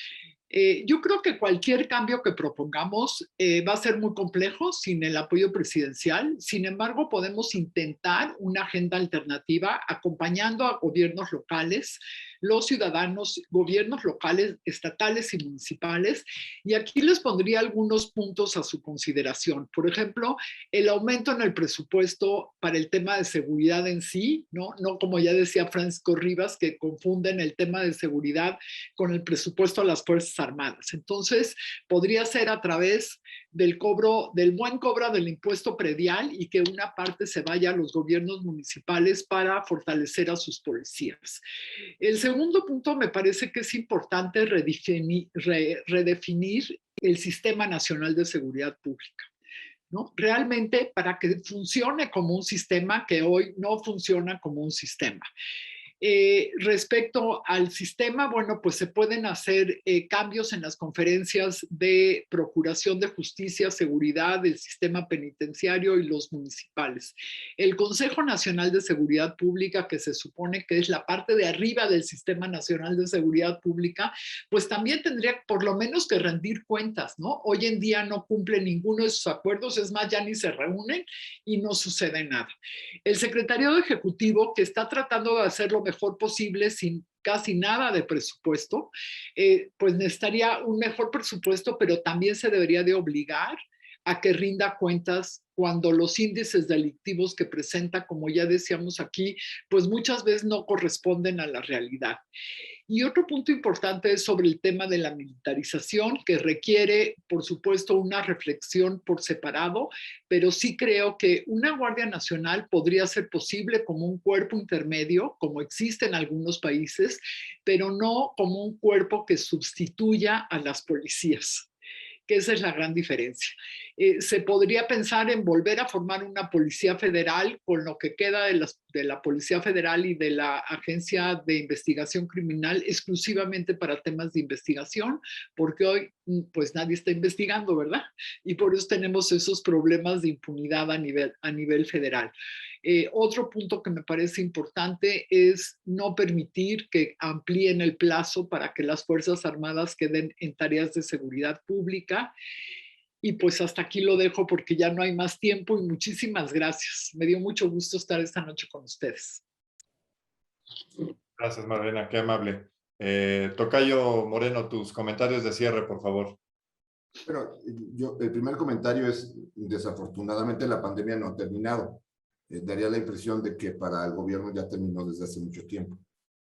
Speaker 3: Yo creo que cualquier cambio que propongamos va a ser muy complejo sin el apoyo presidencial. Sin embargo, podemos intentar una agenda alternativa acompañando a gobiernos locales, los ciudadanos, gobiernos locales, estatales y municipales. Y aquí les pondría algunos puntos a su consideración. Por ejemplo, el aumento en el presupuesto para el tema de seguridad en sí, no como ya decía Francisco Rivas, que confunden el tema de seguridad con el presupuesto a las Fuerzas Armadas. Entonces, podría ser a través del buen cobro del impuesto predial, y que una parte se vaya a los gobiernos municipales para fortalecer a sus policías. El segundo punto me parece que es importante redefinir el Sistema Nacional de Seguridad Pública, ¿no? Realmente para que funcione como un sistema que hoy no funciona como un sistema. Respecto al sistema, bueno, pues se pueden hacer cambios en las conferencias de Procuración de Justicia, Seguridad, del sistema penitenciario y los municipales. El Consejo Nacional de Seguridad Pública, que se supone que es la parte de arriba del Sistema Nacional de Seguridad Pública, pues también tendría por lo menos que rendir cuentas, ¿no? Hoy en día no cumple ninguno de sus acuerdos, es más, ya ni se reúnen y no sucede nada. El secretariado ejecutivo, que está tratando de hacer lo mejor posible sin casi nada de presupuesto, pues necesitaría un mejor presupuesto, pero también se debería de obligar a que rinda cuentas cuando los índices delictivos que presenta, como ya decíamos aquí, pues muchas veces no corresponden a la realidad. Y otro punto importante es sobre el tema de la militarización, que requiere, por supuesto, una reflexión por separado, pero sí creo que una Guardia Nacional podría ser posible como un cuerpo intermedio, como existe en algunos países, pero no como un cuerpo que sustituya a las policías, que esa es la gran diferencia. Se podría pensar en volver a formar una policía federal con lo que queda de la Policía Federal y de la Agencia de Investigación Criminal exclusivamente para temas de investigación, porque hoy pues nadie está investigando, ¿verdad? Y por eso tenemos esos problemas de impunidad a nivel federal. Otro punto que me parece importante es no permitir que amplíen el plazo para que las Fuerzas Armadas queden en tareas de seguridad pública. Y pues hasta aquí lo dejo porque ya no hay más tiempo y muchísimas gracias. Me dio mucho gusto estar esta noche con ustedes.
Speaker 2: Gracias, Marlena, qué amable. Tocayo Moreno, tus comentarios de cierre, por favor.
Speaker 5: Bueno, el primer comentario es, desafortunadamente la pandemia no ha terminado. Daría la impresión de que para el gobierno ya terminó desde hace mucho tiempo.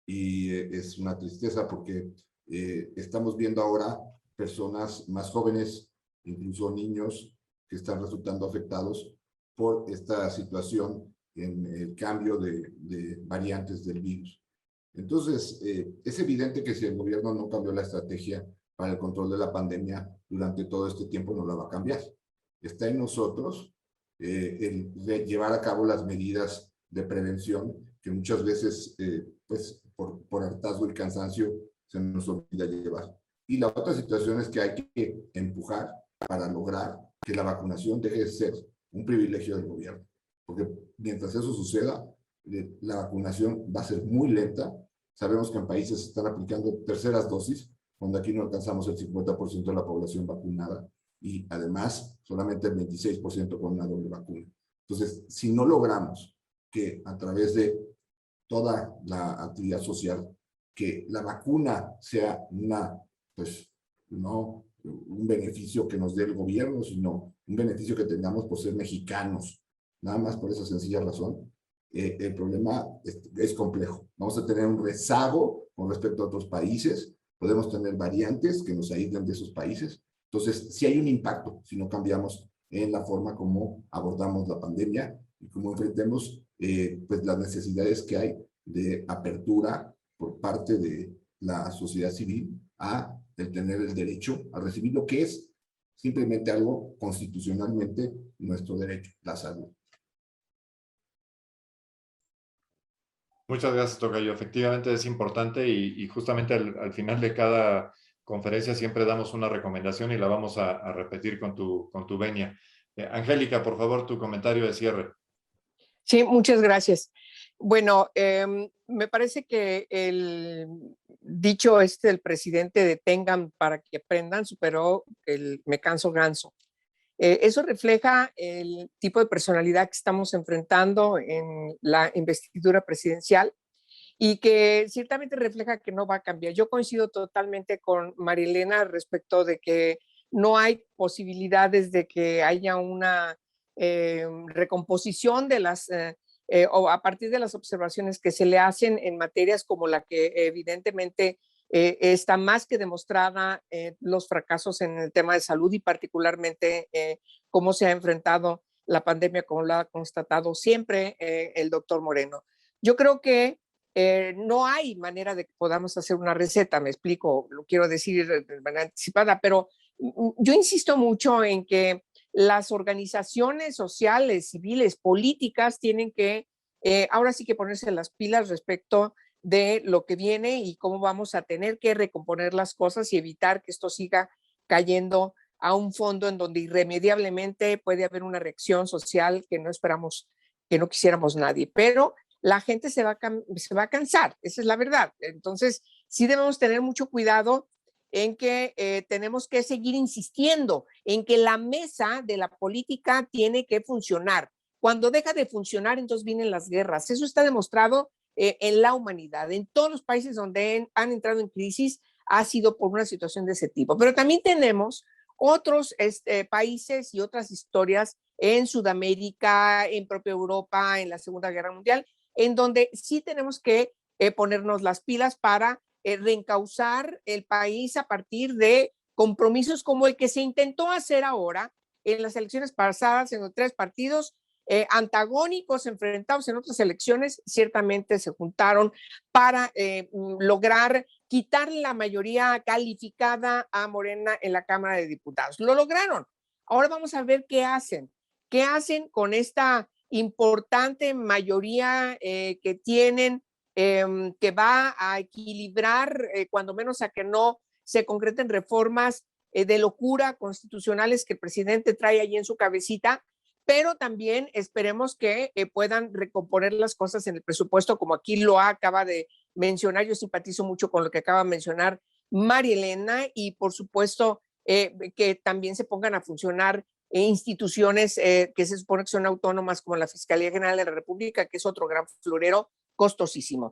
Speaker 5: Y es una tristeza porque estamos viendo ahora personas más jóvenes, incluso niños, que están resultando afectados por esta situación en el cambio de variantes del virus. Entonces, es evidente que si el gobierno no cambió la estrategia para el control de la pandemia durante todo este tiempo, no la va a cambiar. Está en nosotros el llevar a cabo las medidas de prevención que muchas veces, pues, por hartazgo y cansancio, se nos olvida llevar. Y la otra situación es que hay que empujar para lograr que la vacunación deje de ser un privilegio del gobierno. Porque mientras eso suceda, la vacunación va a ser muy lenta. Sabemos que en países se están aplicando terceras dosis, cuando aquí no alcanzamos el 50% de la población vacunada y además solamente el 26% con una doble vacuna. Entonces, si no logramos que a través de toda la actividad social, que la vacuna sea pues no un beneficio que nos dé el gobierno, sino un beneficio que tengamos por ser mexicanos, nada más por esa sencilla razón, el problema es complejo. Vamos a tener un rezago con respecto a otros países, podemos tener variantes que nos aíslen de esos países. Entonces, sí hay un impacto si no cambiamos en la forma como abordamos la pandemia y cómo enfrentemos pues las necesidades que hay de apertura por parte de la sociedad civil a el tener el derecho a recibir lo que es simplemente algo constitucionalmente nuestro derecho, la salud.
Speaker 2: Muchas gracias, Tocayo. Efectivamente es importante y justamente al final de cada conferencia siempre damos una recomendación y la vamos a repetir con tu venia. Angélica, por favor, tu comentario de cierre.
Speaker 7: Sí, muchas gracias. Bueno, me parece que el dicho del presidente detengan para que aprendan superó el me canso ganso. Eso refleja el tipo de personalidad que estamos enfrentando en la investidura presidencial y que ciertamente refleja que no va a cambiar. Yo coincido totalmente con Marilena respecto de que no hay posibilidades de que haya una recomposición de las o a partir de las observaciones que se le hacen en materias como la que evidentemente está más que demostrada los fracasos en el tema de salud y particularmente cómo se ha enfrentado la pandemia, como lo ha constatado siempre el doctor Moreno. Yo creo que no hay manera de que podamos hacer una receta, me explico, lo quiero decir de manera anticipada, pero yo insisto mucho en que las organizaciones sociales, civiles, políticas tienen que ahora sí que ponerse las pilas respecto de lo que viene y cómo vamos a tener que recomponer las cosas y evitar que esto siga cayendo a un fondo en donde irremediablemente puede haber una reacción social que no esperamos, que no quisiéramos nadie. Pero la gente se va a cansar, esa es la verdad. Entonces, sí debemos tener mucho cuidado en que tenemos que seguir insistiendo en que la mesa de la política tiene que funcionar. Cuando deja de funcionar, entonces vienen las guerras. Eso está demostrado en la humanidad. En todos los países donde han entrado en crisis ha sido por una situación de ese tipo. Pero también tenemos otros países y otras historias en Sudamérica, en propia Europa, en la Segunda Guerra Mundial, en donde sí tenemos que ponernos las pilas para reencauzar el país a partir de compromisos como el que se intentó hacer ahora en las elecciones pasadas, en los 3 partidos antagónicos enfrentados en otras elecciones, ciertamente se juntaron para lograr quitar la mayoría calificada a Morena en la Cámara de Diputados. Lo lograron. Ahora vamos a ver qué hacen. ¿Qué hacen con esta importante mayoría que tienen, que va a equilibrar, cuando menos a que no se concreten reformas de locura constitucionales que el presidente trae allí en su cabecita? Pero también esperemos que puedan recomponer las cosas en el presupuesto, como aquí lo acaba de mencionar. Yo simpatizo mucho con lo que acaba de mencionar María Elena, y por supuesto que también se pongan a funcionar instituciones que se supone que son autónomas, como la Fiscalía General de la República, que es otro gran florero costosísimo.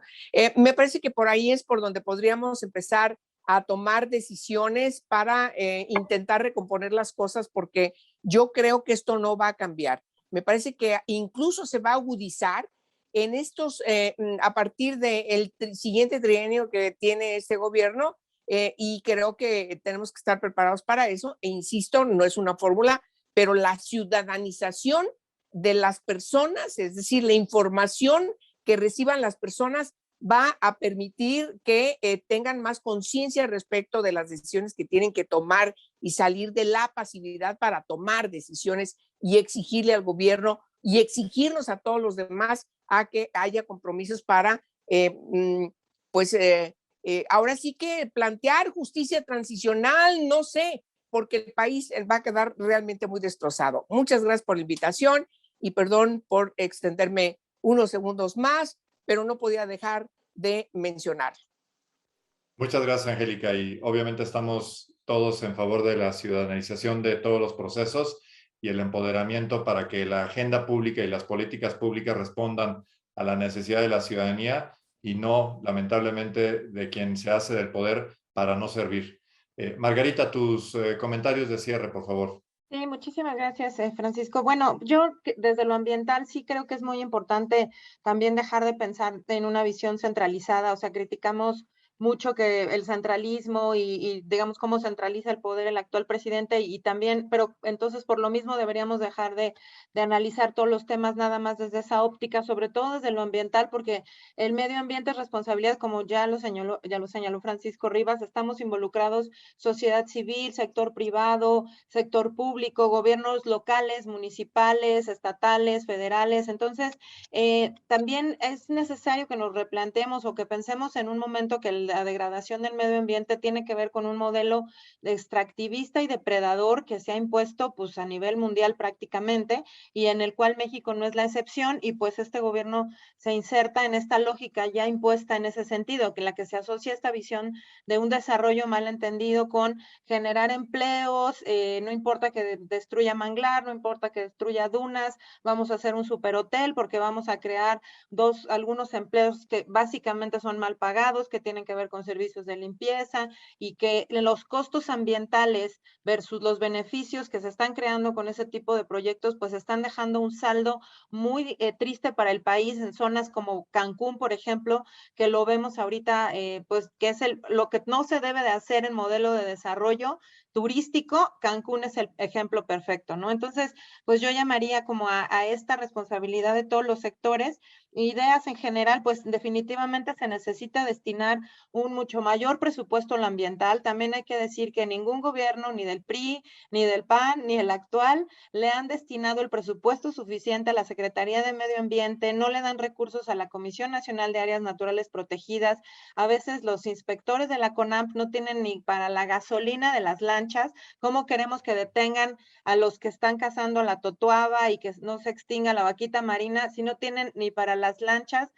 Speaker 7: Me parece que por ahí es por donde podríamos empezar a tomar decisiones para intentar recomponer las cosas, porque yo creo que esto no va a cambiar. Me parece que incluso se va a agudizar en estos, a partir del siguiente trienio que tiene este gobierno, y creo que tenemos que estar preparados para eso. E insisto, no es una fórmula, pero la ciudadanización de las personas, es decir, la información que reciban las personas, va a permitir que tengan más conciencia respecto de las decisiones que tienen que tomar y salir de la pasividad para tomar decisiones y exigirle al gobierno y exigirnos a todos los demás a que haya compromisos para, ahora sí que plantear justicia transicional, no sé, porque el país va a quedar realmente muy destrozado. Muchas gracias por la invitación y perdón por extenderme unos segundos más, pero no podía dejar de mencionar.
Speaker 2: Muchas gracias, Angélica, y obviamente estamos todos en favor de la ciudadanización de todos los procesos y el empoderamiento para que la agenda pública y las políticas públicas respondan a la necesidad de la ciudadanía y no, lamentablemente, de quien se hace del poder para no servir. Margarita, tus comentarios de cierre, por favor.
Speaker 8: Sí, muchísimas gracias, Francisco. Bueno, yo desde lo ambiental sí creo que es muy importante también dejar de pensar en una visión centralizada. O sea, criticamos mucho que el centralismo y digamos cómo centraliza el poder el actual presidente y también, pero entonces por lo mismo deberíamos dejar de analizar todos los temas nada más desde esa óptica, sobre todo desde lo ambiental, porque el medio ambiente es responsabilidad, como ya lo señaló Francisco Rivas. Estamos involucrados sociedad civil, sector privado, sector público, gobiernos locales, municipales, estatales, federales. Entonces, también es necesario que nos replanteemos o que pensemos en un momento que la degradación del medio ambiente tiene que ver con un modelo extractivista y depredador que se ha impuesto pues a nivel mundial prácticamente, y en el cual México no es la excepción, y pues este gobierno se inserta en esta lógica ya impuesta en ese sentido, que la que se asocia esta visión de un desarrollo mal entendido con generar empleos, no importa que destruya manglar, no importa que destruya dunas, vamos a hacer un superhotel porque vamos a crear algunos empleos que básicamente son mal pagados, que tienen que ver con servicios de limpieza, y que los costos ambientales versus los beneficios que se están creando con ese tipo de proyectos, pues están dejando un saldo muy triste para el país en zonas como Cancún, por ejemplo, que lo vemos ahorita, pues que es lo que no se debe de hacer en modelo de desarrollo turístico. Cancún es el ejemplo perfecto, ¿no? Entonces, pues yo llamaría como a esta responsabilidad de todos los sectores. Ideas en general, pues definitivamente se necesita destinar un mucho mayor presupuesto en lo ambiental. También hay que decir que ningún gobierno, ni del PRI, ni del PAN, ni el actual, le han destinado el presupuesto suficiente a la Secretaría de Medio Ambiente, no le dan recursos a la Comisión Nacional de Áreas Naturales Protegidas. A veces los inspectores de la CONAMP no tienen ni para la gasolina de las lanchas. ¿Cómo queremos que detengan a los que están cazando la totoaba y que no se extinga la vaquita marina si no tienen ni para las lanchas?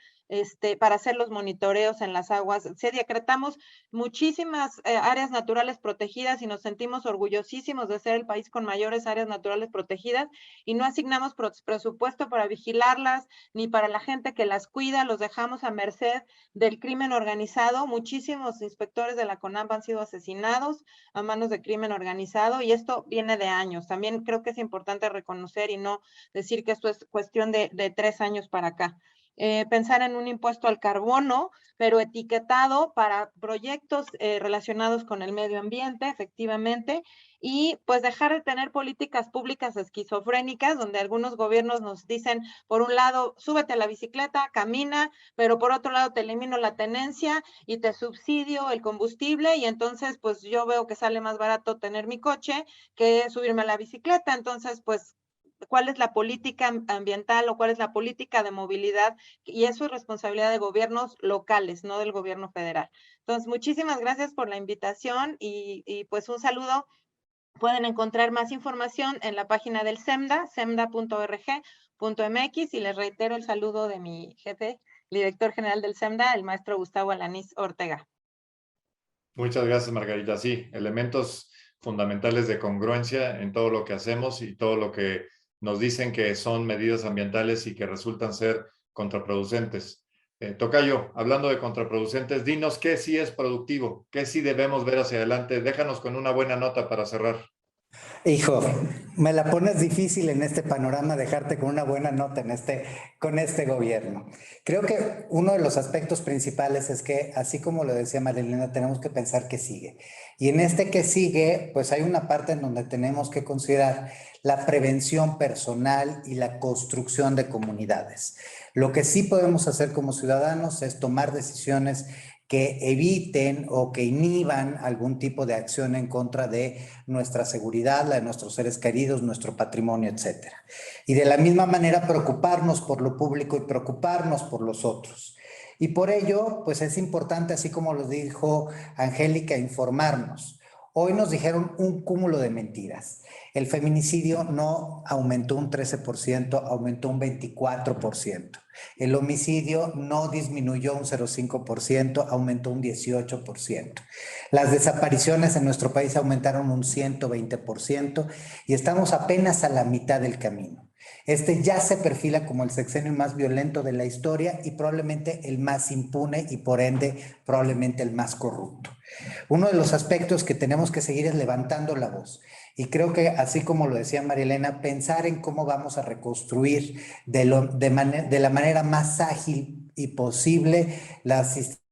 Speaker 8: Para hacer los monitoreos en las aguas? Se decretamos muchísimas áreas naturales protegidas y nos sentimos orgullosísimos de ser el país con mayores áreas naturales protegidas, y no asignamos presupuesto para vigilarlas ni para la gente que las cuida. Los dejamos a merced del crimen organizado. Muchísimos inspectores de la CONAMP han sido asesinados a manos de crimen organizado, y esto viene de años. También creo que es importante reconocer y no decir que esto es cuestión de 3 años para acá. Pensar en un impuesto al carbono, pero etiquetado para proyectos relacionados con el medio ambiente, efectivamente, y pues dejar de tener políticas públicas esquizofrénicas, donde algunos gobiernos nos dicen, por un lado, súbete a la bicicleta, camina, pero por otro lado te elimino la tenencia y te subsidio el combustible, y entonces pues yo veo que sale más barato tener mi coche que subirme a la bicicleta. Entonces, pues, ¿cuál es la política ambiental o cuál es la política de movilidad? Y eso es responsabilidad de gobiernos locales, no del gobierno federal. Entonces, muchísimas gracias por la invitación y pues un saludo. Pueden encontrar más información en la página del SEMDA, semda.org.mx, y les reitero el saludo de mi jefe, director general del SEMDA, el maestro Gustavo Alanís Ortega.
Speaker 2: Muchas gracias, Margarita. Sí, elementos fundamentales de congruencia en todo lo que hacemos y todo lo que nos dicen que son medidas ambientales y que resultan ser contraproducentes. Tocayo, hablando de contraproducentes, dinos qué sí es productivo, qué sí debemos ver hacia adelante. Déjanos con una buena nota para cerrar.
Speaker 1: Hijo, me la pones difícil en este panorama dejarte con una buena nota con este gobierno. Creo que uno de los aspectos principales es que, así como lo decía Marilena, tenemos que pensar qué sigue. Y en este que sigue, pues hay una parte en donde tenemos que considerar la prevención personal y la construcción de comunidades. Lo que sí podemos hacer como ciudadanos es tomar decisiones que eviten o que inhiban algún tipo de acción en contra de nuestra seguridad, la de nuestros seres queridos, nuestro patrimonio, etcétera. Y de la misma manera preocuparnos por lo público y preocuparnos por los otros. Y por ello, pues es importante, así como lo dijo Angélica, informarnos. Hoy nos dijeron un cúmulo de mentiras. El feminicidio no aumentó un 13%, aumentó un 24%. El homicidio no disminuyó un 0,5%, aumentó un 18%. Las desapariciones en nuestro país aumentaron un 120% y estamos apenas a la mitad del camino. Este ya se perfila como el sexenio más violento de la historia y probablemente el más impune y por ende probablemente el más corrupto. Uno de los aspectos que tenemos que seguir es levantando la voz. Y creo que, así como lo decía Marilena, pensar en cómo vamos a reconstruir de la manera más ágil y posible las instituciones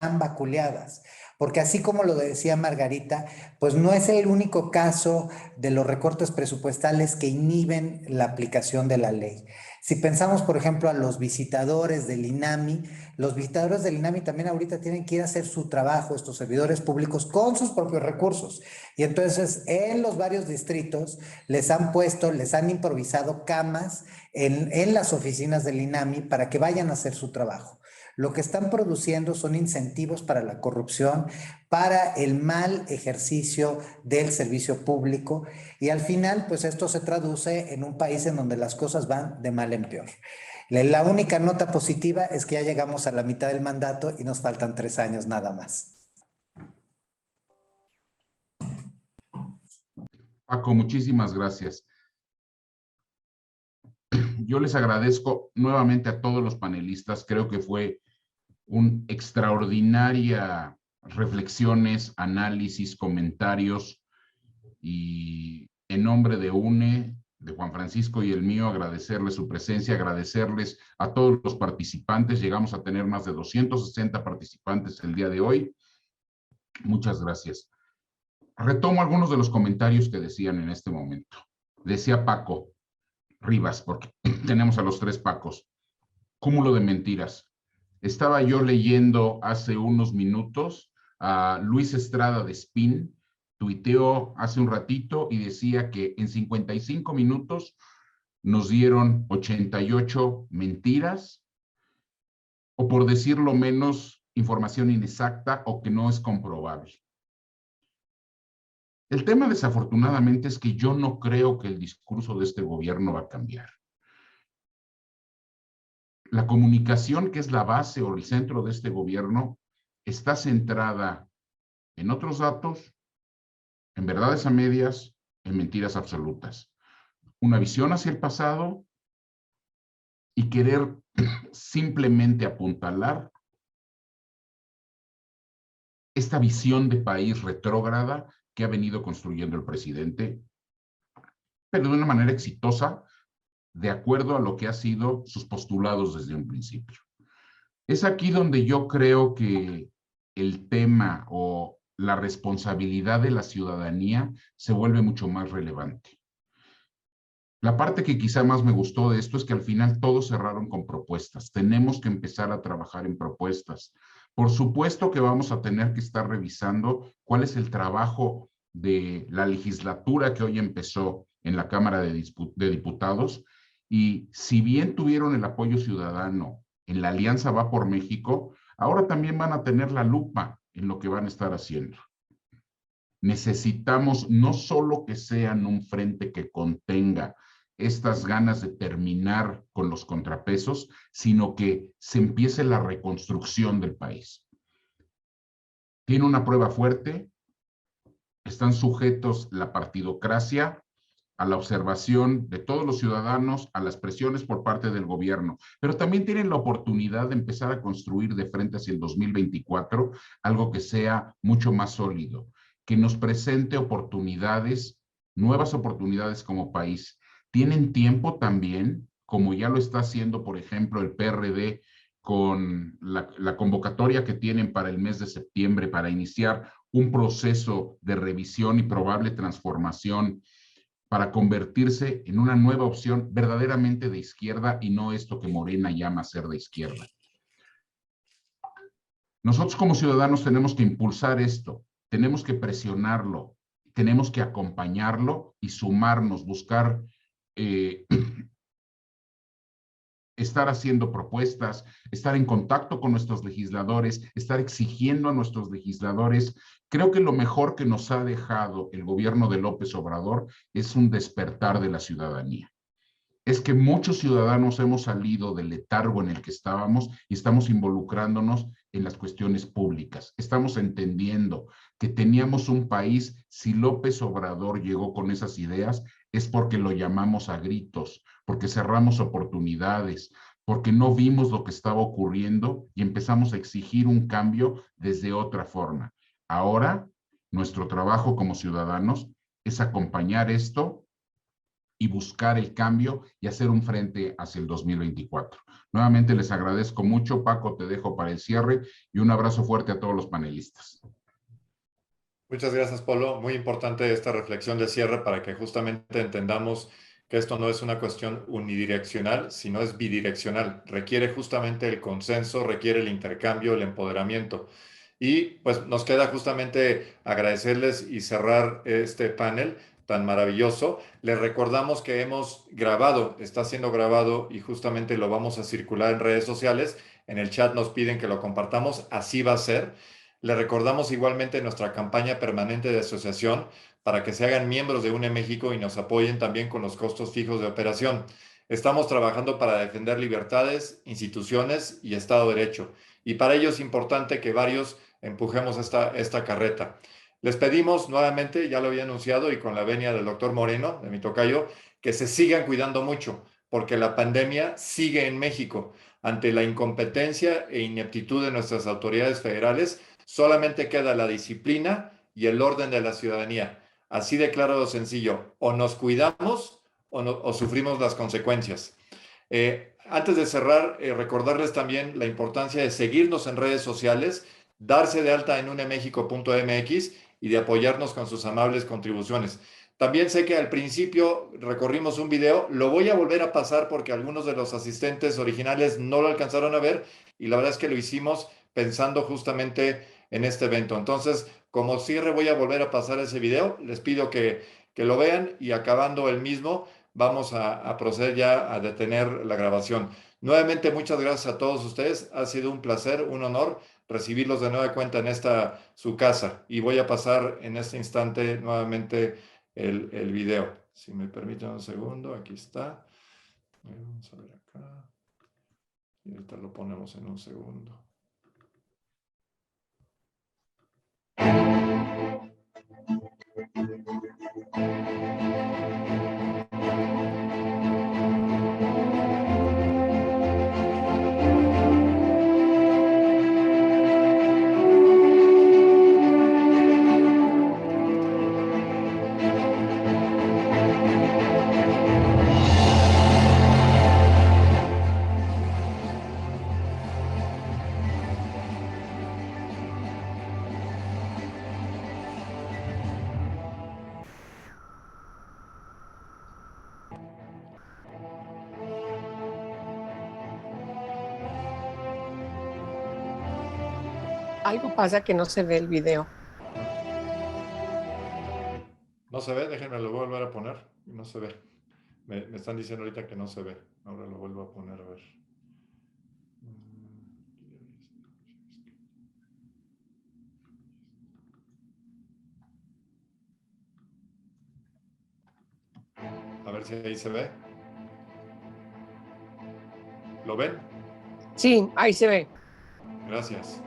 Speaker 1: tan vaculeadas. Porque así como lo decía Margarita, pues no es el único caso de los recortes presupuestales que inhiben la aplicación de la ley. Si pensamos, por ejemplo, a los visitadores del INAMI, los visitadores del INAMI también ahorita tienen que ir a hacer su trabajo, estos servidores públicos, con sus propios recursos. Y entonces en los varios distritos les han improvisado camas en las oficinas del INAMI para que vayan a hacer su trabajo. Lo que están produciendo son incentivos para la corrupción, para el mal ejercicio del servicio público, y al final, pues esto se traduce en un país en donde las cosas van de mal en peor. La única nota positiva es que ya llegamos a la mitad del mandato y nos faltan 3 años nada más.
Speaker 4: Paco, muchísimas gracias. Yo les agradezco nuevamente a todos los panelistas. Creo que fue una extraordinaria reflexiones, análisis, comentarios, y en nombre de UNE, de Juan Francisco y el mío, agradecerles su presencia, agradecerles a todos los participantes. Llegamos a tener más de 260 participantes el día de hoy. Muchas gracias. Retomo algunos de los comentarios que decían en este momento. Decía Paco Rivas, porque tenemos a los 3 Pacos. Cúmulo de mentiras. Estaba yo leyendo hace unos minutos a Luis Estrada de Spin, tuiteó hace un ratito y decía que en 55 minutos nos dieron 88 mentiras, o por decirlo menos, información inexacta o que no es comprobable. El tema, desafortunadamente, es que yo no creo que el discurso de este gobierno va a cambiar. La comunicación, que es la base o el centro de este gobierno, está centrada en otros datos, en verdades a medias, en mentiras absolutas. Una visión hacia el pasado y querer simplemente apuntalar esta visión de país retrógrada que ha venido construyendo el presidente, pero de una manera exitosa, de acuerdo a lo que han sido sus postulados desde un principio. Es aquí donde yo creo que el tema o la responsabilidad de la ciudadanía se vuelve mucho más relevante. La parte que quizá más me gustó de esto es que al final todos cerraron con propuestas. Tenemos que empezar a trabajar en propuestas. Por supuesto que vamos a tener que estar revisando cuál es el trabajo de la legislatura que hoy empezó en la Cámara de Diputados, y si bien tuvieron el apoyo ciudadano en la Alianza Va por México, ahora también van a tener la lupa en lo que van a estar haciendo. Necesitamos no solo que sean un frente que contenga estas ganas de terminar con los contrapesos, sino que se empiece la reconstrucción del país. Tiene una prueba fuerte, están sujetos la partidocracia a la observación de todos los ciudadanos, a las presiones por parte del gobierno, pero también tienen la oportunidad de empezar a construir de frente hacia el 2024 algo que sea mucho más sólido, que nos presente oportunidades, nuevas oportunidades como país. Tienen tiempo también, como ya lo está haciendo, por ejemplo, el PRD con la convocatoria que tienen para el mes de septiembre para iniciar un proceso de revisión y probable transformación para convertirse en una nueva opción verdaderamente de izquierda y no esto que Morena llama ser de izquierda. Nosotros como ciudadanos tenemos que impulsar esto, tenemos que presionarlo, tenemos que acompañarlo y sumarnos, buscar estar haciendo propuestas, estar en contacto con nuestros legisladores, estar exigiendo a nuestros legisladores. Creo que lo mejor que nos ha dejado el gobierno de López Obrador es un despertar de la ciudadanía. Es que muchos ciudadanos hemos salido del letargo en el que estábamos y estamos involucrándonos en las cuestiones públicas. Estamos entendiendo que teníamos un país, si López Obrador llegó con esas ideas, es porque lo llamamos a gritos, porque cerramos oportunidades, porque no vimos lo que estaba ocurriendo y empezamos a exigir un cambio desde otra forma. Ahora, nuestro trabajo como ciudadanos es acompañar esto y buscar el cambio y hacer un frente hacia el 2024. Nuevamente les agradezco mucho. Paco, te dejo para el cierre y un abrazo fuerte a todos los panelistas.
Speaker 2: Muchas gracias, Polo. Muy importante esta reflexión de cierre para que justamente entendamos que esto no es una cuestión unidireccional, sino es bidireccional. Requiere justamente el consenso, requiere el intercambio, el empoderamiento. Y pues nos queda justamente agradecerles y cerrar este panel tan maravilloso. Les recordamos que hemos grabado, está siendo grabado y justamente lo vamos a circular en redes sociales. En el chat nos piden que lo compartamos, así va a ser. Les recordamos igualmente nuestra campaña permanente de asociación para que se hagan miembros de UNE México y nos apoyen también con los costos fijos de operación. Estamos trabajando para defender libertades, instituciones y Estado de Derecho. Y para ello es importante que varios empujemos esta carreta. Les pedimos nuevamente, ya lo había anunciado y con la venia del doctor Moreno, de mi tocayo, que se sigan cuidando mucho, porque la pandemia sigue en México. Ante la incompetencia e ineptitud de nuestras autoridades federales, solamente queda la disciplina y el orden de la ciudadanía. Así de claro o sencillo, o nos cuidamos o sufrimos las consecuencias. Antes de cerrar, recordarles también la importancia de seguirnos en redes sociales, darse de alta en unemexico.mx y de apoyarnos con sus amables contribuciones. También sé que al principio recorrimos un video, lo voy a volver a pasar porque algunos de los asistentes originales no lo alcanzaron a ver y la verdad es que lo hicimos pensando justamente en este evento. Entonces, como cierre voy a volver a pasar ese video, les pido que lo vean y acabando el mismo, vamos a proceder ya a detener la grabación. Nuevamente, muchas gracias a todos ustedes, ha sido un placer, un honor recibirlos de nueva cuenta en esta su casa y voy a pasar en este instante nuevamente el video. Si me permiten un segundo, aquí está. Vamos a ver acá. Y ahorita lo ponemos en un segundo.
Speaker 7: Algo pasa que no se ve el video.
Speaker 2: No se ve, déjenme lo volver a poner. No se ve. Me están diciendo ahorita que no se ve. Ahora lo vuelvo a poner a ver. A ver si ahí se ve. ¿Lo ven?
Speaker 7: Sí, ahí se ve.
Speaker 2: Gracias.